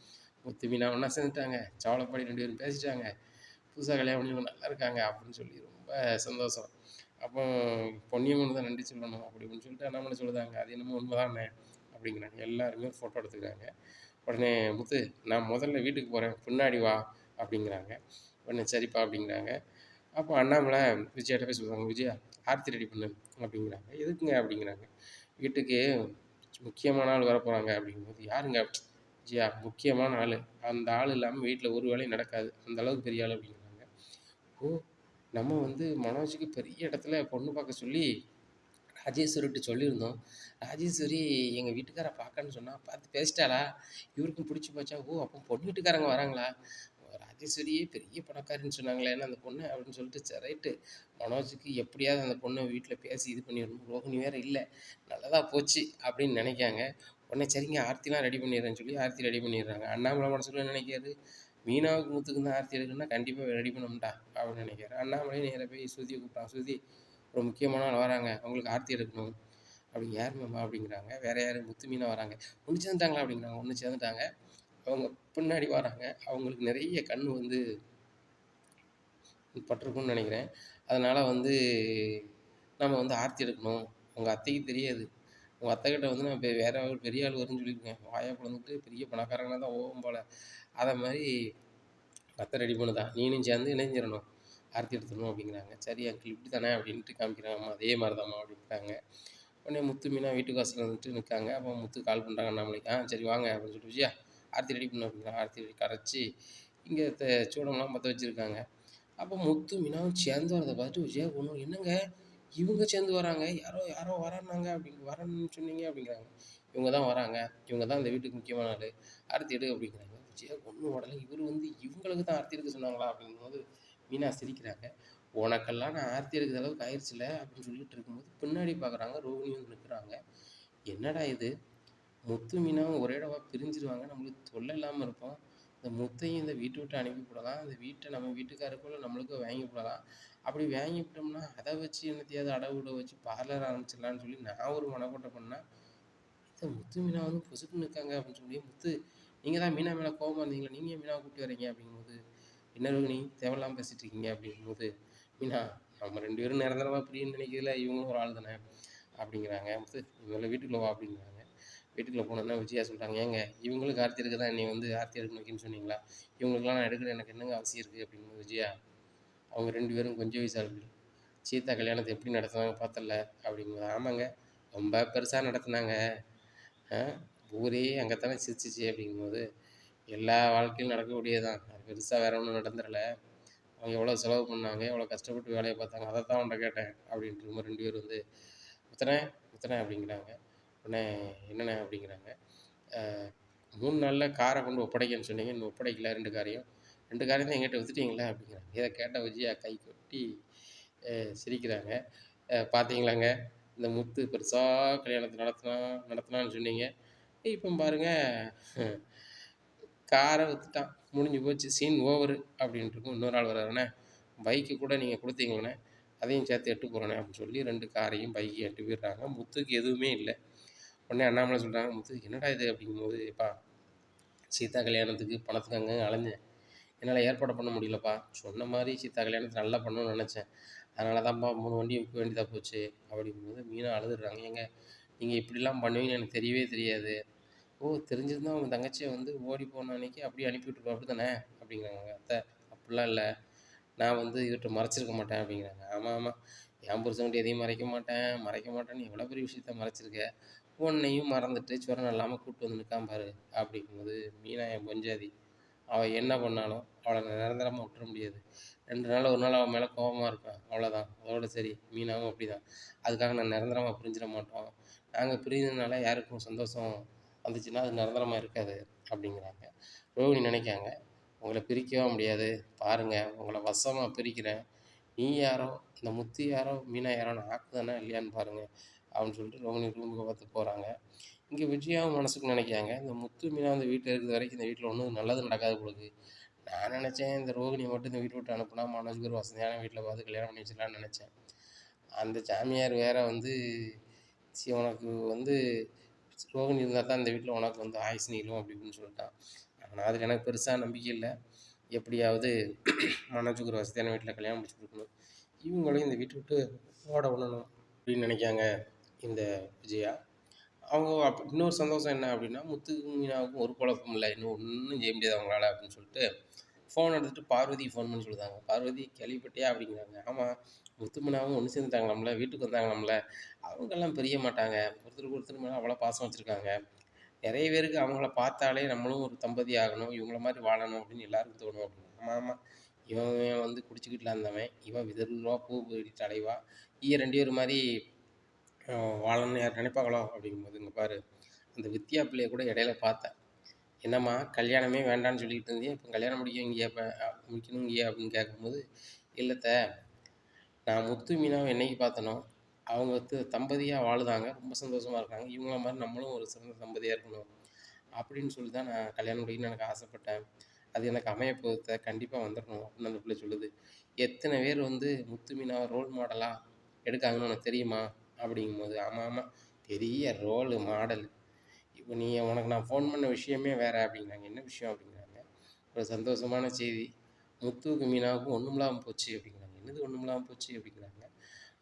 முத்து, மீனா ஒண்ணா சேர்ந்துட்டாங்க. சவளப்பாடி 2 பேரும் பேசிட்டாங்க. புதுசா கல்யாணம் பண்ணி நல்லா இருக்காங்க அப்படின்னு சொல்லி ரொம்ப சந்தோஷம். அப்போ பொன்னியம்மனுக்கு தான் நன்றி சொல்லணும் அப்படி இப்படின்னு சொல்லிட்டு அண்ணாமலை சொல்லுதாங்க. அது என்னமோ உண்மைதானே அப்படிங்கிறாங்க. எல்லாருமே ஃபோட்டோ எடுத்துக்கிறாங்க. உடனே முத்து நான் முதல்ல வீட்டுக்கு போகிறேன் பின்னாடி வா அப்படிங்கிறாங்க. உடனே சரிப்பா அப்படிங்கிறாங்க. அப்போ அண்ணாமலை விஜயாட்ட போய் சொல்கிறாங்க. விஜயா ஆர்த்தி ரெடி பண்ணு அப்படிங்கிறாங்க. எதுக்குங்க அப்படிங்கிறாங்க. வீட்டுக்கு முக்கியமான ஆள் வரப்போகிறாங்க அப்படிங்கும்போது யாருங்க விஜயா முக்கியமான ஆள். அந்த ஆள் இல்லாமல் வீட்டில் ஒரு வேலையும் நடக்காது. அந்த அளவுக்கு பெரிய ஆள் அப்படிங்கிறாங்க. ஓ நம்ம வந்து மனோஜுக்கு பெரிய இடத்துல பொண்ணு பார்க்க சொல்லி ராஜேஸ்வரிட்ட சொல்லியிருந்தோம். ராஜேஸ்வரி எங்க வீட்டுக்கார பார்க்கன்னு சொன்னா, பார்த்து பேசிட்டாளா? இவருக்கும் புடிச்சு போச்சா? ஓ! அப்போ பொண்ணு வீட்டுக்காரங்க வராங்களா? ராஜேஸ்வரியே பெரிய பணக்காரின்னு சொன்னாங்களே! என்ன அந்த பொண்ணு? அப்படின்னு சொல்லிட்டு, சரி ரைட்டு. மனோஜுக்கு எப்படியாவது அந்த பொண்ண வீட்ல பேசி இது பண்ணிடணும். ரோகிணி வேற இல்ல. நல்லதா போச்சு அப்படின்னு நெனைக்காங்க. உடனே சரிங்க ஆர்த்திலாம் ரெடி பண்ணிடுறேன்னு சொல்லி ஆர்த்தி ரெடி பண்ணிடுறாங்க. அண்ணாமலை மனசுக்குள்ள என்ன நெனைக்காரு? மீனாவுக்கு, முத்துக்கும் தான் ஆர்த்தி எடுக்கணும்னா கண்டிப்பா ரெடி பண்ணணும்டா அப்படின்னு நெனைக்கிறாரு. அண்ணாமலை நேரா போய் ஸ்ருதிய கூப்பிட்டான். ஸ்ருதி ஒரு முக்கியமான ஆள் வராங்க. அவங்களுக்கு ஆர்த்தி எடுக்கணும். அப்படி யார் மேம்மா? அப்படிங்கிறாங்க. வேற யாரு? முத்து, மீனா வராங்க. ஒண்ணு சேர்ந்துட்டாங்களா? அப்படிங்கிறாங்க. ஒண்ணு சேர்ந்துட்டாங்க. அவங்க பின்னாடி வராங்க. அவங்களுக்கு நிறைய கண்ணு வந்து பட்டிருக்கும்னு நினைக்கிறேன். அதனால வந்து நம்ம வந்து ஆர்த்தி எடுக்கணும். உங்க அத்தைக்கு தெரியாது. உங்க அத்தைக்கிட்ட வந்து நான் வேற ஒரு பெரிய ஆள் வரும்ன்னு சொல்லியிருக்கேன். வாய பொளந்துட்டு பெரிய பணக்காரங்களா தான் போவோம் போல. அத மாரி அத்தை ரெடி பண்ணுதா. நீனும் சேர்ந்து இணைஞ்சிரணும். ஆர்த்தி எடுத்துடணும் அப்படிங்கிறாங்க. சரி அங்கிள் இப்படி தானே அப்படின்ட்டு காமிக்கிறாங்க. ஆமா அதே மாரி தான்ம்மா அப்படின்ட்டாங்க. உடனே முத்து, மீனா வீட்டு வாசல்ல வந்துட்டு நிக்காங்க. அப்போ முத்து கால் பண்றாங்க அண்ணாமலைக்கு. சரி வாங்க அப்படின்னு சொல்லிட்டு, விஜயா ஆர்த்தி ரெடி பண்ணு அப்படிங்கிறாங்க. ஆர்த்தி ரெடி கரைச்சு இங்க சூடம்லாம் பத்த வச்சிருக்காங்க. அப்போ முத்து, மீனாவும் சேர்ந்து வரத பார்த்துட்டு விஜயா ஒண்ணும் என்னங்க இவங்க சேர்ந்து வராங்க. யாரோ யாரோ வரான்னாங்க அப்படின்னு வரேன்னு சொன்னீங்க அப்படிங்கிறாங்க. இவங்க தான் வராங்க. இவங்க தான் இந்த வீட்டுக்கு முக்கியமான ஆளு. ஆர்த்தி எடு அப்படிங்கிறாங்க. விஜயா ஒண்ணும் உடல. இவரு வந்து இவங்களுக்கு தான் ஆர்த்தி எடுக்க சொன்னாங்களா அப்படிங்கும்போது மீனா சிரிக்கிறாங்க. உனக்கெல்லாம் நான் ஆர்த்தி எடுக்கிற அளவுக்கு ஆயிருச்சுல அப்படின்னு சொல்லிட்டு இருக்கும்போது பின்னாடி பார்க்குறாங்க ரோகிணி வந்து நிற்கிறாங்க. என்னடா இது முத்து மீனாவும் ஒரே இடமா பிரிஞ்சிருவாங்க நம்மளுக்கு தொல்லை இல்லாமல் இருப்போம். இந்த முத்தையும் இந்த வீட்டை விட்டு அனுப்பி விடலாம். இந்த வீட்டை நம்ம வீட்டுக்காருக்குள்ள நம்மளுக்கும் வாங்கி விடலாம். அப்படி வாங்கி விட்டோம்னா அதை வச்சு என்னத்தையாவது அடவு விட வச்சு பார்லர் ஆரம்பிச்சிடலான்னு சொல்லி நான் ஒரு மனக்கோட்டை பண்ணேன். இந்த முத்து மீனா வந்து பொசுக்குன்னு இருக்காங்க அப்படின்னு சொல்லி முத்து நீங்கள் தான் மீனா மேலே கோவமா இருந்தீங்களா நீங்கள் ஏன் மீனாவை கூப்பிட்டு வரீங்க அப்படிங்கும்போது என்ன ரோகிணி தேவையில்லாமல் பேசிட்டு இருக்கீங்க அப்படிங்கும்போது மீனா நம்ம 2 பேரும் நிரந்தரமா பிரியன்னு நினைக்கிறதுல இவங்களும் ஒரு ஆள் தானே அப்படிங்கிறாங்க. முத்து இவங்கள வீட்டுக்குள்ள வா அப்படிங்கிறாங்க. வீட்டுக்குள்ள போனோன்னே விஜயா சொல்றாங்க, "ஏங்க இவங்களுக்கு ஆர்த்தி எடுக்க தான் என்னைய வந்து ஆர்த்தி எடுக்கணும் வைக்கணும்னு சொன்னீங்களா? இவங்களுக்கெல்லாம் நான் எடுக்கல எனக்கு என்னங்க அவசியம் இருக்கு?" அப்படிங்கும்போது விஜயா, அவங்க 2 பேரும் கொஞ்சம் வயசு ஆளுகள். சீதா கல்யாணத்த எப்படி நடத்துனாங்க பார்த்தல்ல அப்படிங்கும்போது, ஆமாங்க. ரொம்ப பெருசா நடத்துனாங்க. அ ஊரே அங்க தானே சிரிச்சுச்சு அப்படிங்கும்போது, எல்லா வாழ்க்கையிலும் நடக்கக்கூடியது தான். அது பெருசா வேற ஒண்ணும் நடந்துறல. அவங்க எவ்வளோ செலவு பண்ணாங்க, எவ்வளோ கஷ்டப்பட்டு வேலைய பார்த்தாங்க. அதத்தான் உன்ட்ட கேட்டேன் அப்படின்ட்டு 2 பேரும் வந்து, "முத்துனே, முத்துனே" அப்படிங்கிறாங்க. உடனே "என்னண்ணே?" அப்படிங்கிறாங்க. "அ 3 நாள்ல கார கொண்டு ஒப்படைக்கன்னு சொன்னீங்க. இன்னும் ஒப்படைக்கல 2 காரையும். 2 காரையும் தான் என்கிட்ட வித்துட்டீங்களா?" அப்படிங்கிறாங்க. இத கேட்ட விஜயா கை கொட்டி அ சிரிக்கிறாங்க. "பார்த்தீங்களாங்க, இந்த முத்து பெருசா கல்யாணத்த நடத்துனான்னு சொன்னீங்க. இப்ப பாருங்க கார வித்துட்டான். முடிஞ்சு போச்சு. சீன் ஓவரு" அப்படின்ட்டுருக்கும். இன்னொரு ஆள் வராருண்ணே, "பைக்கு கூட நீங்க குடுத்தீங்களாண்ணே, அதையும் சேர்த்து எட்டு போறேண்ணே" அப்படின்னு சொல்லி 2 காரையும் பைக்கையும் எட்டு போயிடுறாங்க. முத்துக்கு எதுவுமே இல்ல. உடனே அண்ணாமலை சொல்றாங்க, "முத்து என்னடா இது?" அப்படிங்கும்போது, "எப்பா சீதா கல்யாணத்துக்கு பணத்துக்கு அங்கங்க அலைஞ்சேன். என்னால ஏற்பாடு பண்ண முடியலப்பா. சொன்ன மாரி சீதா கல்யாணத்த நல்லா பண்ணணும்னு நெனச்சேன். அதனால தான்ப்பா 3 வண்டிய விக்க வேண்டியதா போச்சு." அப்படிங்கும்போது மீனா அழுதுடுறாங்க. "ஏங்க நீங்க இப்படிலாம் பண்ணுவீங்கன்னு எனக்கு தெரியவே தெரியாது." "ஓ! தெரிஞ்சிருந்தா உங்க தங்கச்சிய வந்து ஓடி போன அன்னைக்கு அப்படியே அனுப்பி விட்டுருப்ப அப்படித்தானே?" அப்படிங்கிறாங்க. "அத்த அப்படிலாம் இல்ல. நான் வந்து இவர்ட்ட மறைச்சிருக்க மாட்டேன்." அப்படிங்கிறாங்க. "ஆமா, ஆமா. என் புருஷன்கிட்ட எதையும் மறைக்க மாட்டேன், மறைக்க மாட்டேன்னு எவ்வளோ பெரிய விஷயத்த மறைச்சிருக்க. உன்னையும் மறந்துட்டு சொரணம் இல்லாம கூட்டு வந்து நிக்கான் பாரு." அப்படிங்கும்போது மீனா என் பொஞ்சாதி. அவ என்ன பண்ணாலும் அவள நிரந்தரமா விட்டுற முடியாது. 2 நாள்ல 1 நாள் அவ மேல கோவமா இருப்பேன். அவ்வளோதான். அதோட சரி. மீனாவும் அப்படிதான். அதுக்காக நான் நிரந்தரமா பிரிஞ்சிட மாட்டோம். நாங்க பிரிஞ்சதுனால யாருக்கும் சந்தோஷம் வந்துச்சுன்னா, அது நிரந்தரமா இருக்காது அப்படிங்கிறாங்க. ரோகிணி நினைக்காங்க, உங்கள பிரிக்கவே முடியாது. பாருங்க உங்கள வசமா பிரிக்கிறேன். நீ யாரோ, இந்த முத்து யாரோ, மீனா யாரோன்னு ஆக்குதானா இல்லையான்னு பாருங்க. அப்படின்னு சொல்லிட்டு ரோகிணி ரூமுக்கு பார்த்து போறாங்க. இங்க விஜயாவும் மனசுக்குள்ள நினைக்காங்க, இந்த முத்து, மீனா இந்த வீட்ல இருக்கிற வரைக்கும் இந்த வீட்ல ஒண்ணும் நல்லது நடக்காது போல இருக்கு. நான் நினைச்சேன் இந்த ரோகிணிய மட்டும் இந்த வீட்ட விட்டு அனுப்புனா மனோஜ்க்கு ஒரு வசதியான வீட்ல பார்த்து கல்யாணம் பண்ணி வச்சிடலாம்னு நினைச்சேன். அந்த சாமியார் வேற வந்து உனக்கு வந்து ரோகிணி இருந்தா தான் இந்த வீட்ல உனக்கு வந்து ஆயுசு நீளும் அப்படி இப்படின்னு சொல்லிட்டான். ஆனா அதுல எனக்கு பெருசா நம்பிக்கை இல்ல. எப்படியாவது மனோஜுக்கு ஒரு வசதியான வீட்ல கல்யாணம் முடிச்சு குடுக்கணும். இவங்களையும் இந்த வீட்ட விட்டு ஓட விடணும் அப்படின்னு நினைக்காங்க இந்த விஜயா. அவங்க இன்னொரு சந்தோஷம் என்ன அப்படின்னா, முத்துக்கும் மீனாவுக்கும் ஒரு குழப்பமும் இல்ல. இன்னும் ஒண்ணும் செய்ய முடியாது அவங்களால அப்படின்னு சொல்லிட்டு, ஃபோன் எடுத்துட்டு பார்வதிக்கு ஃபோன் பண்ணி சொல்லுதாங்க. "பார்வதி கேள்விப்பட்டியா?" அப்படிங்கிறாங்க. "ஆமா, முத்து மீனாவும் ஒண்ணு சேர்ந்துட்டாங்களாம்ல, வீட்டுக்கு வந்தாங்களாம்ல. அவங்கலாம் பிரிய மாட்டாங்க. ஒருத்தருக்கு ஒருத்தர் மேல அவ்வளோ பாசம் வச்சிருக்காங்க. நெறைய பேருக்கு அவங்கள பார்த்தாலே நம்மளும் ஒரு தம்பதி ஆகணும், இவங்கள மாரி வாழணும் அப்படின்னு எல்லாருக்கும் தோணும்." அப்படின்னு. ஆமா, ஆமா. இவன் வந்து குடிச்சுக்கிட்டுல இருந்தவன். இவ விதர்வா பூ போயிட்டு அலைவா. 2 பேரும் மாரி அ வாழணும்னு யார் நினைப்பாங்களோ? அப்படிங்கும்போது, "இங்க பாரு, அந்த வித்யா பிள்ளைய கூட இடையில பார்த்தேன். என்னம்மா கல்யாணமே வேண்டான்னு சொல்லிக்கிட்டு இருந்தியே, இப்ப கல்யாணம் முடிக்குவிங்கியா இப்ப முடிக்கணுங்கியா?" அப்படின்னு கேட்கும்போது, "இல்ல அத்த, நான் முத்து மீனாவ என்னைக்கு பார்த்தேனோ, அவங்க தம்பதியா வாழுதாங்க. ரொம்ப சந்தோஷமா இருக்காங்க. இவங்கள மாரி நம்மளும் ஒரு சிறந்த தம்பதியா இருக்கணும். அப்படின்னு சொல்லி தான் நான் கல்யாணம் முடிக்கணும்னு எனக்கு ஆசைப்பட்டேன். அது எனக்கு அமைய போகுது அத்த. கண்டிப்பா வந்துரணும்." அப்படின்னு அந்த பிள்ளை சொல்லுது. "எத்தன பேர் வந்து முத்து மீனாவ ரோல் மாடலா எடுக்காங்கன்னு உனக்கு தெரியுமா?" அப்படிங்கும்போது, "ஆமா, ஆமா. பெரிய ரோலு மாடலு. இப்ப உனக்கு நான் ஃபோன் பண்ண விஷயமே வேற" அப்படிங்கிறாங்க. "என்ன விஷயம்?" அப்படிங்கிறாங்க. "ஒரு சந்தோஷமான செய்தி. முத்துவுக்கும் மீனாவுக்கும் ஒண்ணுமில்லாம போச்சு" அப்படிங்கிறாங்க. "என்னது ஒண்ணுமில்லாம போச்சு?" அப்படிங்கிறாங்க.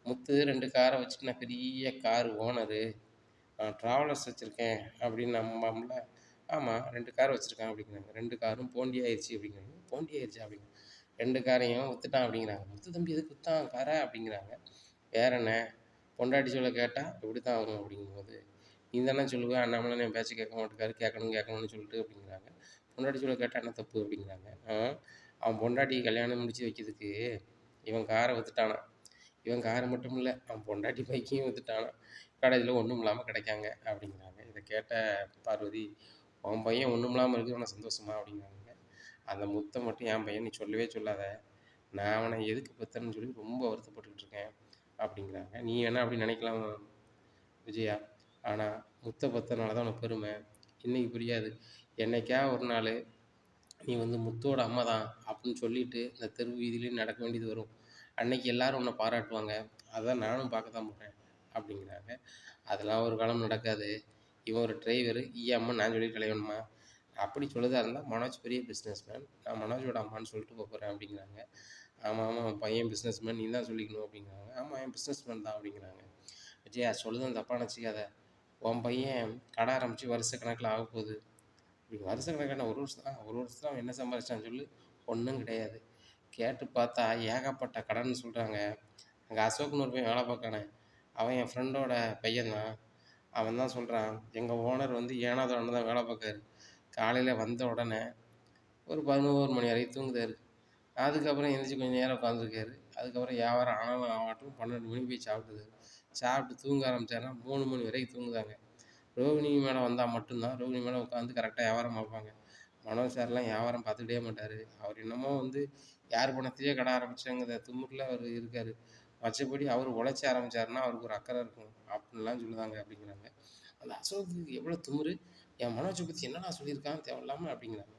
"முத்து 2 கார வச்சுட்டு நான் பெரிய கார் ஓனரு. நான் ட்ராவலர்ஸ் வச்சிருக்கேன்" அப்படின்னு நம்பாமல, "ஆமா 2 கார் வச்சிருக்கான்" அப்படிங்கிறாங்க. "2 காரும் போண்டி ஆயிருச்சு" அப்படிங்கிறாங்க. "போண்டி ஆயிருச்சா?" அப்படிங்க. "2 காரையும் வித்துட்டான்" அப்படிங்கிறாங்க. "முத்து தம்பி எதுக்கு வித்தான் கார?" அப்படிங்கிறாங்க. "வேற என்ன? பொண்டாட்டி சொல்ல கேட்டா இப்படித்தான் ஆகும்" அப்படிங்கும்போது, "நீ தானே சொல்லுவ அண்ணாமலை என் பேச்ச கேட்க மாட்டேங்காரு, கேட்கணும்னு சொல்லிட்டு" அப்படிங்கிறாங்க. "பொண்டாட்டி சொல்ல கேட்டா என்ன தப்பு?" அப்படிங்கிறாங்க. அவன் பொண்டாட்டிக்கு கல்யாணம் முடிச்சு வைக்கிறதுக்கு இவன் கார வித்துட்டானாம். இவன் கார் மட்டும் இல்ல, அவன் பொண்டாட்டி பைக்கையும் வித்துட்டானாம். கடைசில ஒண்ணும் இல்லாம கிடைக்காங்க அப்படிங்கிறாங்க. இத கேட்ட பார்வதி, "உன் பையன் ஒண்ணுமில்லாம இருக்கிறது உனக்கு சந்தோஷமா?" அப்படிங்கிறாங்க. "அந்த முத்த மட்டும் என் பையன் நீ சொல்லவே சொல்லாத. நான் அவன எதுக்கு பெத்தேன்னு சொல்லி ரொம்ப வருத்தப்பட்டுக்கிட்டு இருக்கேன்" அப்படிங்கிறாங்க. "நீ வேணா அப்படி நினைக்கலாம் விஜயா. ஆனா முத்த பெத்தனால தான் உனக்கு பெருமை. இன்னைக்கு புரியாது. என்னைக்கா ஒரு நாளு நீ வந்து முத்துவோட அம்மா தான் அப்படின்னு சொல்லிட்டு இந்த தெரு வீதியிலயும் நடக்க வேண்டியது வரும். அன்னைக்கு எல்லாரும் உன்னை பாராட்டுவாங்க. அதான் நானும் பார்க்க தான் போறேன்" அப்படிங்கிறாங்க. "அதெல்லாம் ஒரு காலம் நடக்காது. இவன் ஒரு டிரைவரு, ஈயம்மா நான் சொல்லிட்டு அலையணுமா? அப்படி சொல்லுதா இருந்தா மனோஜ் பெரிய பிசினஸ்மேன். நான் மனோஜோட அம்மான்னு சொல்லிட்டு போப்போறேன்" அப்படிங்கிறாங்க. "ஆமா, ஆமா. உன் பையன் பிசினஸ்மேன். நீ தான் சொல்லிக்கணும்" அப்படிங்கிறாங்க. "ஆமா, என் பிசினஸ்மேன் தான்" அப்படிங்கிறாங்க. "விஜயா சொல்லுதேன் தப்பா நினச்சுக்காத. உன் பையன் கடை ஆரம்பிச்சு வருஷ கணக்குல ஆகப்போகுது. இப்படி வருஷ கணக்கான 1 வருஷம் தான். 1 வருஷத்துல அவன் என்ன சம்பாரிச்சான்னு சொல்லு. ஒண்ணும் கிடையாது. கேட்டு பார்த்தா ஏகப்பட்ட கடன்னு சொல்றாங்க. அங்கே அசோக்னு ஒரு பையன் வேலை பார்க்கானே, அவன் என் ஃப்ரெண்டோட பையன் தான். அவன் தான் சொல்றான், "எங்க ஓனர் வந்து ஏனோ தானோன்னு தான் வேலை பார்க்காரு. காலையில வந்த உடனே ஒரு 11 மணி வரைக்கும் தூங்குறாரு. அதுக்கப்புறம் எந்திரிச்சு கொஞ்சம் நேரம் உட்காந்துருக்காரு. அதுக்கப்புறம் வியாபாரம் ஆனாலும் ஆகட்டும் 12 மணிக்கு போய் சாப்பிடுறாரு. சாப்பிட்டு தூங்க ஆரம்பிச்சாருன்னா 3 மணி வரைக்கும் தூங்குதாங்க. ரோகிணி மேடம் வந்தா மட்டும் தான் ரோகிணி மேடம் உட்காந்து கரெக்ட்டா வியாபாரம் பார்ப்பாங்க. மனோஜ் சார்லாம் வியாபாரம் பார்த்துக்கிட்டே மாட்டாரு. அவர் என்னமோ வந்து யார் பணத்தையோ கடை ஆரம்பிச்சேங்கிற திமிர்ல அவரு இருக்காரு. மற்றபடி அவரு உழைச்சு ஆரம்பிச்சாருன்னா, அவருக்கு ஒரு அக்கறை இருக்கும். அப்டின்லாம் சொல்லுதாங்க அப்டிங்கிறாங்க. அந்த அசோக்குக்கு எவ்வளோ திமிரு! என் மனோஜ பத்தி என்னடா சொல்லியிருக்கான் தேவையில்லாம அப்டிங்கிறாங்க.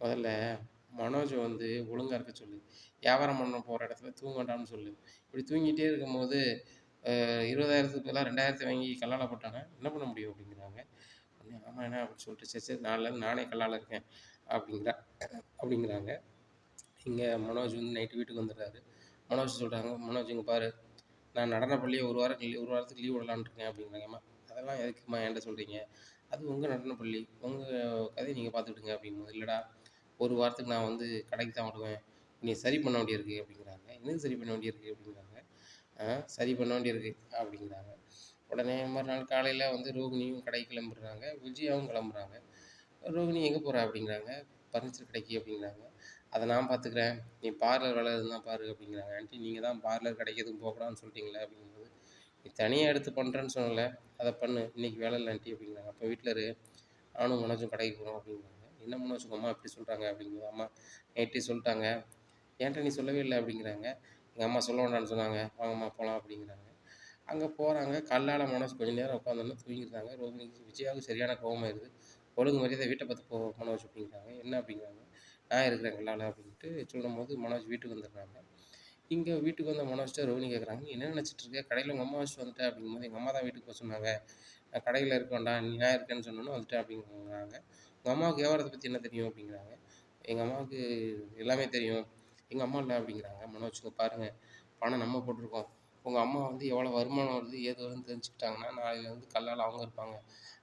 முதல்ல மனோஜ வந்து ஒழுங்கா இருக்க சொல்லு. வியாபாரம் பண்ண போற இடத்துல தூங்க வேண்டாம்னு சொல்லு. இப்டி தூங்கிட்டே இருக்கும்போது 20,000க்கு பதிலா 2,000 வாங்கி கல்லால போட்டானா என்ன பண்ண முடியும்? அப்டிங்கிறாங்க. உடனே ஆமாண்ணே அப்படின்னு சொல்லிட்டு, சரி சரி நாளைலருந்து நானே கல்லால இருக்கேன் அப்படிங்கிறாங்க. இங்க மனோஜ் வந்து நைட்டு வீட்டுக்கு வந்துடுறாரு. மனோஜ் சொல்றாங்க, "மனோஜ் இங்க பாரு, நான் நடன பள்ளிய 1 வாரத்துக்கு லீவ் விடலான்னு இருக்கேன்" அப்படிங்கிறாங்க. "அம்மா அதெல்லாம் எதுக்கும்மா என்ட்ட சொல்றீங்க? அது உங்க நடன பள்ளி. உங்க கதைய நீங்க பார்த்துக்கிடுங்க" அப்படிங்கும்போது, "இல்லடா 1 வாரத்துக்கு நான் வந்து கடைக்கு தான் வருவேன். நீ சரி பண்ண வேண்டியிருக்கு" அப்படிங்கிறாங்க. "என்னது சரி பண்ண வேண்டியிருக்கு?" அப்படிங்கிறாங்க. சரி பண்ண வேண்டியிருக்கு" அப்படிங்கிறாங்க. உடனே மறுநாள் காலையில வந்து ரோகிணியும் கடைக்கு கிளம்பிடுறாங்க. விஜயாவும் கிளம்புறாங்க. "ரோகிணி எங்கே போற?" அப்படிங்கிறாங்க. "பர்னிச்சர் கடைக்கு" அப்படிங்கிறாங்க. "அத நான் பார்த்துக்கிறேன். நீ பார்லர் வேலை இருந்தா பாரு" அப்படிங்கிறாங்க. "ஆன்ட்டி நீங்க தான் பார்லர் கடைக்கு எதுவும் போகக்கூடாதுன்னு சொல்லிட்டீங்களே" அப்படிங்கும்போது, "நீ தனியா எடுத்து பண்றேன்னு சொன்னேல்ல, அத பண்ணு. இன்னைக்கு வேலை இல்ல ஆன்ட்டி" அப்படிங்கிறாங்க. "அப்ப வீட்ல இரு. நானும் மனோஜும் கடைக்கு போறோம்" அப்படிங்கிறாங்க. "என்ன மனோஜ் உங்க அம்மா இப்படி சொல்றாங்க?" அப்படிங்கும்போது, "அம்மா நைட்டே சொல்ட்டாங்க. ஏன்ட்ட நீ சொல்லவே இல்ல" அப்படிங்கிறாங்க. "எங்க அம்மா சொல்ல வேண்டாம்ன்னு சொன்னாங்க. வாங்கம்மா போலாம்" அப்படிங்கிறாங்க. அங்க போறாங்க. கல்லால மனோஜ் கொஞ்ச நேரம் உட்காந்தோனே தூங்கிடுறாங்க. ரோகிணிக்கு விஜயாவுக்கு சரியான கோவமாயிருது. "ஒழுங்கு மரியாதையா வீட்ட பார்த்து போ மனோஜ்" அப்படிங்கிறாங்க. "என்ன?" அப்படிங்கிறாங்க. "நான் இருக்கிறேன் கல்லால" அப்படின்ட்டு சொல்லும்போது மனோஜ் வீட்டுக்கு வந்துடுறாங்க. இங்க வீட்டுக்கு வந்த மனோஜ்ட்ட ரோகிணி கேட்குறாங்க, "நீ என்ன நினைச்சிட்டு இருக்க? கடையில உங்க அம்மா வச்சுட்டு வந்துட்ட" அப்படிங்கும்போது, "எங்க அம்மா தான் வீட்டுக்கு போக சொன்னாங்க. நான் கடையில இருக்க வேண்டாம். நீ நான் இருக்கேன்னு சொன்னோனே வந்துட்டேன்" அப்படிங்கிறாங்க. "உங்க அம்மாவுக்கு வியாபாரத்த பத்தி என்ன தெரியும்?" அப்படிங்கிறாங்க. "எங்க அம்மாவுக்கு எல்லாமே தெரியும்." "எங்க அம்மா இல்ல" அப்படிங்கிறாங்க. மனோஜ், "இங்க பாருங்க, பணம் நம்ம போட்டிருக்கோம். உங்க அம்மா வந்து எவ்வளோ வருமானம் வருது, ஏது வருதுன்னு தெரிஞ்சுக்கிட்டாங்கன்னா, நாளையிலேருந்து கல்லால அவங்க இருப்பாங்க.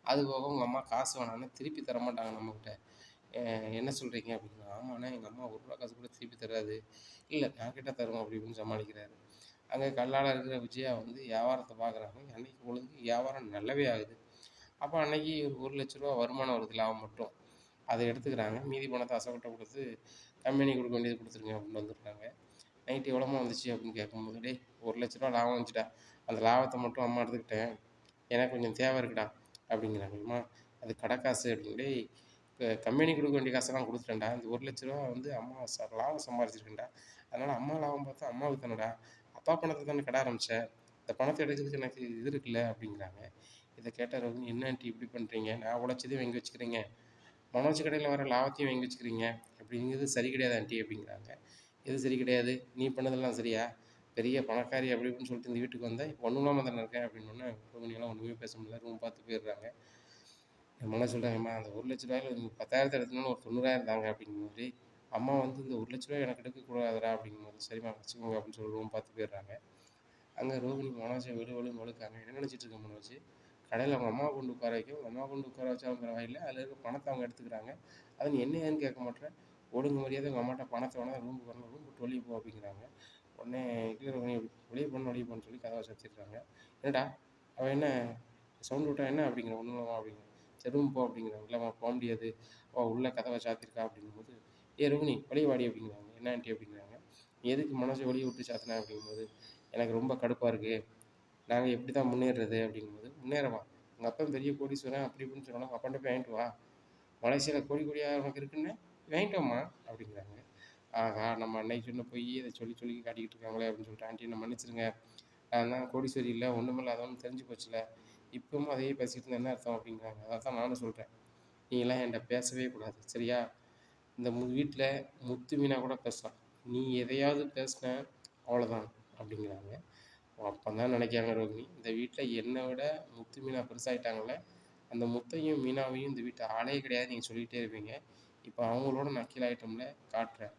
அதுபோக உங்க அம்மா காசு வேணான்னா திருப்பி தரமாட்டாங்க நம்மகிட்ட. அ என்ன சொல்றீங்க?" அப்படின்னா, "ஆமாண்ணே எங்க அம்மா ரூ. 1 காசு கூட திருப்பி தராது." "இல்ல நான் கேட்டா தருவோம்" அப்படி இப்படின்னு சமாளிக்கிறாரு. அங்க கல்லால இருக்கிற விஜயா வந்து வியாபாரத்த பார்க்குறாங்க. அன்னைக்கு பொழுதுக்கு வியாபாரம் நல்லாவே ஆகுது. அப்ப அன்னைக்கு ஒரு ரூ. 1,00,000 வருமானம் வருது லாபம் மட்டும். அத எடுத்துக்கிறாங்க. மீதி பணத்த அசோக்கிட்ட குடுத்து, "கம்பெனி குடுக்க வேண்டியது குடுத்துருங்க" அப்படின்னு வந்துடுறாங்க. நைட்டு எவ்வளோம்மா வந்துச்சு அப்படின்னு கேட்கும்போது, "டேய் ரூ. 1,00,000 லாபம் வந்துச்சுடா. அந்த லாபத்த மட்டும் அம்மா எடுத்துக்கிட்டேன். எனக்கு கொஞ்சம் தேவை இருக்குடா" அப்படிங்கிறாங்க. "அம்மா அது கடை காசு" அப்படின்னு. "டேய் கம்பெனி குடுக்க வேண்டிய காசெல்லாம் குடுத்துட்டேன்டா. இந்த ரூ. 1,00,000 வந்து அம்மா லாபம் சம்பாரிச்சிருக்கேன்டா. அதனால அம்மா லாபம் பார்த்தா அம்மாவுக்கு தானடா. அப்பா பணத்த தானே கடை ஆரம்பிச்ச. இந்த பணத்த எடுக்கிறதுக்கு எனக்கு இது இருக்குல்ல" அப்படிங்கிறாங்க. இத கேட்ட ரோகிணி, "என்ன ஆன்ட்டி இப்படி பண்றீங்க? நான் உழைச்சதையும் வாங்கி வச்சுக்கிறீங்க. மனோஜ் கடையில வர லாபத்தையும் வாங்கி வச்சுக்கிறீங்க. அப்படிங்கிறது சரி கிடையாது ஆன்ட்டி" அப்படிங்கிறாங்க. "எது சரி கிடையாது? நீ பண்ணதெல்லாம் சரியா? பெரிய பணக்காரி அப்படி இப்படின்னு சொல்லிட்டு இந்த வீட்டுக்கு வந்த, இப்ப ஒண்ணும் இல்லாம தானே இருக்க" அப்படின்னோனே, ரோகிணியெல்லாம் ஒண்ணுமே பேச முடியல. ரூம் பார்த்து போயிடுறாங்க. என் மனசு சொல்றாங்க, "அம்மா அந்த ரூ. 1,00,000ல நீங்க 10,000 எடுத்தீங்கனாலும் ஒரு 90,000 தாங்க" அப்படிங்கும்போது, அம்மா வந்து இந்த ரூ. 1,00,000 எனக்கு எடுக்கக்கூடாதுடா அப்படிங்கும்போது, "சரிம்மா வச்சுக்கோங்க" அப்படின்னு சொல்லி ரூம் பார்த்து போயிடுறாங்க. அங்க ரோகிணி மனோஜ வெளு வெளுன்னு வெளுக்காங்க. "என்ன நினைச்சிட்டு இருக்க மனோஜ்? கடையில உங்க அம்மாவ கொண்டு உட்கார வைக்க, உங்க அம்மாவ கொண்டு உட்கார வச்சாலும் பரவாயில்ல. அதில இருக்க பணத்த அவங்க எடுத்துக்கிறாங்க. அத நீ என்ன ஏதுன்னு கேட்க மாட்ற. ஒழுங்கு மரியாதையா உங்க அம்மாட்ட பணத்த வேணா ரூமுக்கு வரணும். ரூம் விட்டு வெளிய போ" அப்படிங்கிறாங்க. உடனே இல்ல ரோகிணி வெளிய போணும், வெளிய போன்னு சொல்லி கதவ சாத்திடுறாங்க. "என்னடா அவ என்ன சவுண்ட் விட்டா என்ன?" அப்படிங்கிறேன். "ஒண்ணும் இல்லம்மா" அப்படிங்கிறேன். "சரி ரூம் போ" அப்படிங்கிறாங்க. "இல்லம்மா போ முடியாது. அவ உள்ள கதவ சாத்தியிருக்கா" அப்படிங்கும்போது, "ஏய் ரோகிணி வெளிய வாடி" அப்படிங்கிறாங்க. "என்ன ஆன்ட்டி?" அப்படிங்கிறாங்க. "நீ எதுக்கு மனோஜ வெளிய விட்டு சாத்துன?" அப்படிங்கும்போது, "எனக்கு ரொம்ப கடுப்பா இருக்கு. நாங்க எப்படி தான் முன்னேறுறது?" அப்படிங்கும்போது, "முன்னேறவா? உங்க அப்பன் பெரிய கோடீஸ்வரன் அப்படி இப்படின்னு சொன்னாலும் உங்க அப்பன்ட்ட போய் வாங்கிட்டு வா. மலேசியால கோடி கோடியா உனக்கு இருக்குன்னு வாங்கிட்டு வாம்மா" அப்படிங்கிறாங்க. ஆஹா! நம்ம அன்னைக்கு சொன்ன பொய் இத சொல்லி சொல்லி காட்டிக்கிட்டு இருக்காங்களே அப்படின்னு சொல்லிட்டு, "ஆன்ட்டி என்ன மன்னிச்சிடுங்க. நான் தான் கோடீஸ்வரி இல்ல, ஒண்ணுமில்லாதவன்னு தெரிஞ்சு போச்சுல்ல. இப்பவும் அதையே பேசிட்டு இருந்தா என்ன அர்த்தம்?" அப்படிங்கிறாங்க. அதத்தான் நானும் சொல்றேன். "நீலாம் என்ட்ட பேசவே கூடாது. சரியா? இந்த வீட்ல முத்து மீனா கூட பேசலாம். நீ எதையாவது பேசின அவ்வளோதான்" அப்படிங்கிறாங்க. அப்பதான் நினைக்கிறாங்க ரோகிணி, இந்த வீட்ல என்ன விட முத்து, மீனா பெருசாயிட்டாங்கல்ல. அந்த முத்தையும், மீனாவையும் இந்த வீட்டு ஆளே கிடையாதுன்னு நீங்க சொல்லிட்டே இருப்பீங்க. இப்ப அவங்களோட நான் கீழ ஆயிட்டோம்ல, காட்டுறேன்,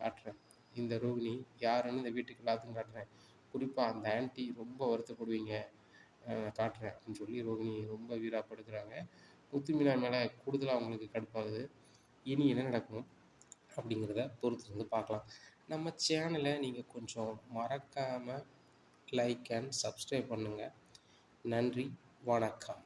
காட்டுறேன். இந்த ரோகிணி யாருன்னு இந்த வீட்டுக்கு எல்லாத்துக்கும் காட்டுறேன். குறிப்பா அந்த ஆன்ட்டி ரொம்ப வருத்தப்படுவீங்க. காட்டுறேன் அப்படின்னு சொல்லி ரோகிணி ரொம்ப வீராப்பு எடுக்குறாங்க. முத்து, மீனா மேல கூடுதலா அவங்களுக்கு கடுப்பாகுது. இனி என்ன நடக்கும் அப்படிங்கிறத பொறுத்திருந்து பார்க்கலாம். நம்ம சேனல நீங்க கொஞ்சம் மறக்காம லைக் அண்ட் சப்ஸ்கிரைப் பண்ணுங்கள். நன்றி, வணக்கம்.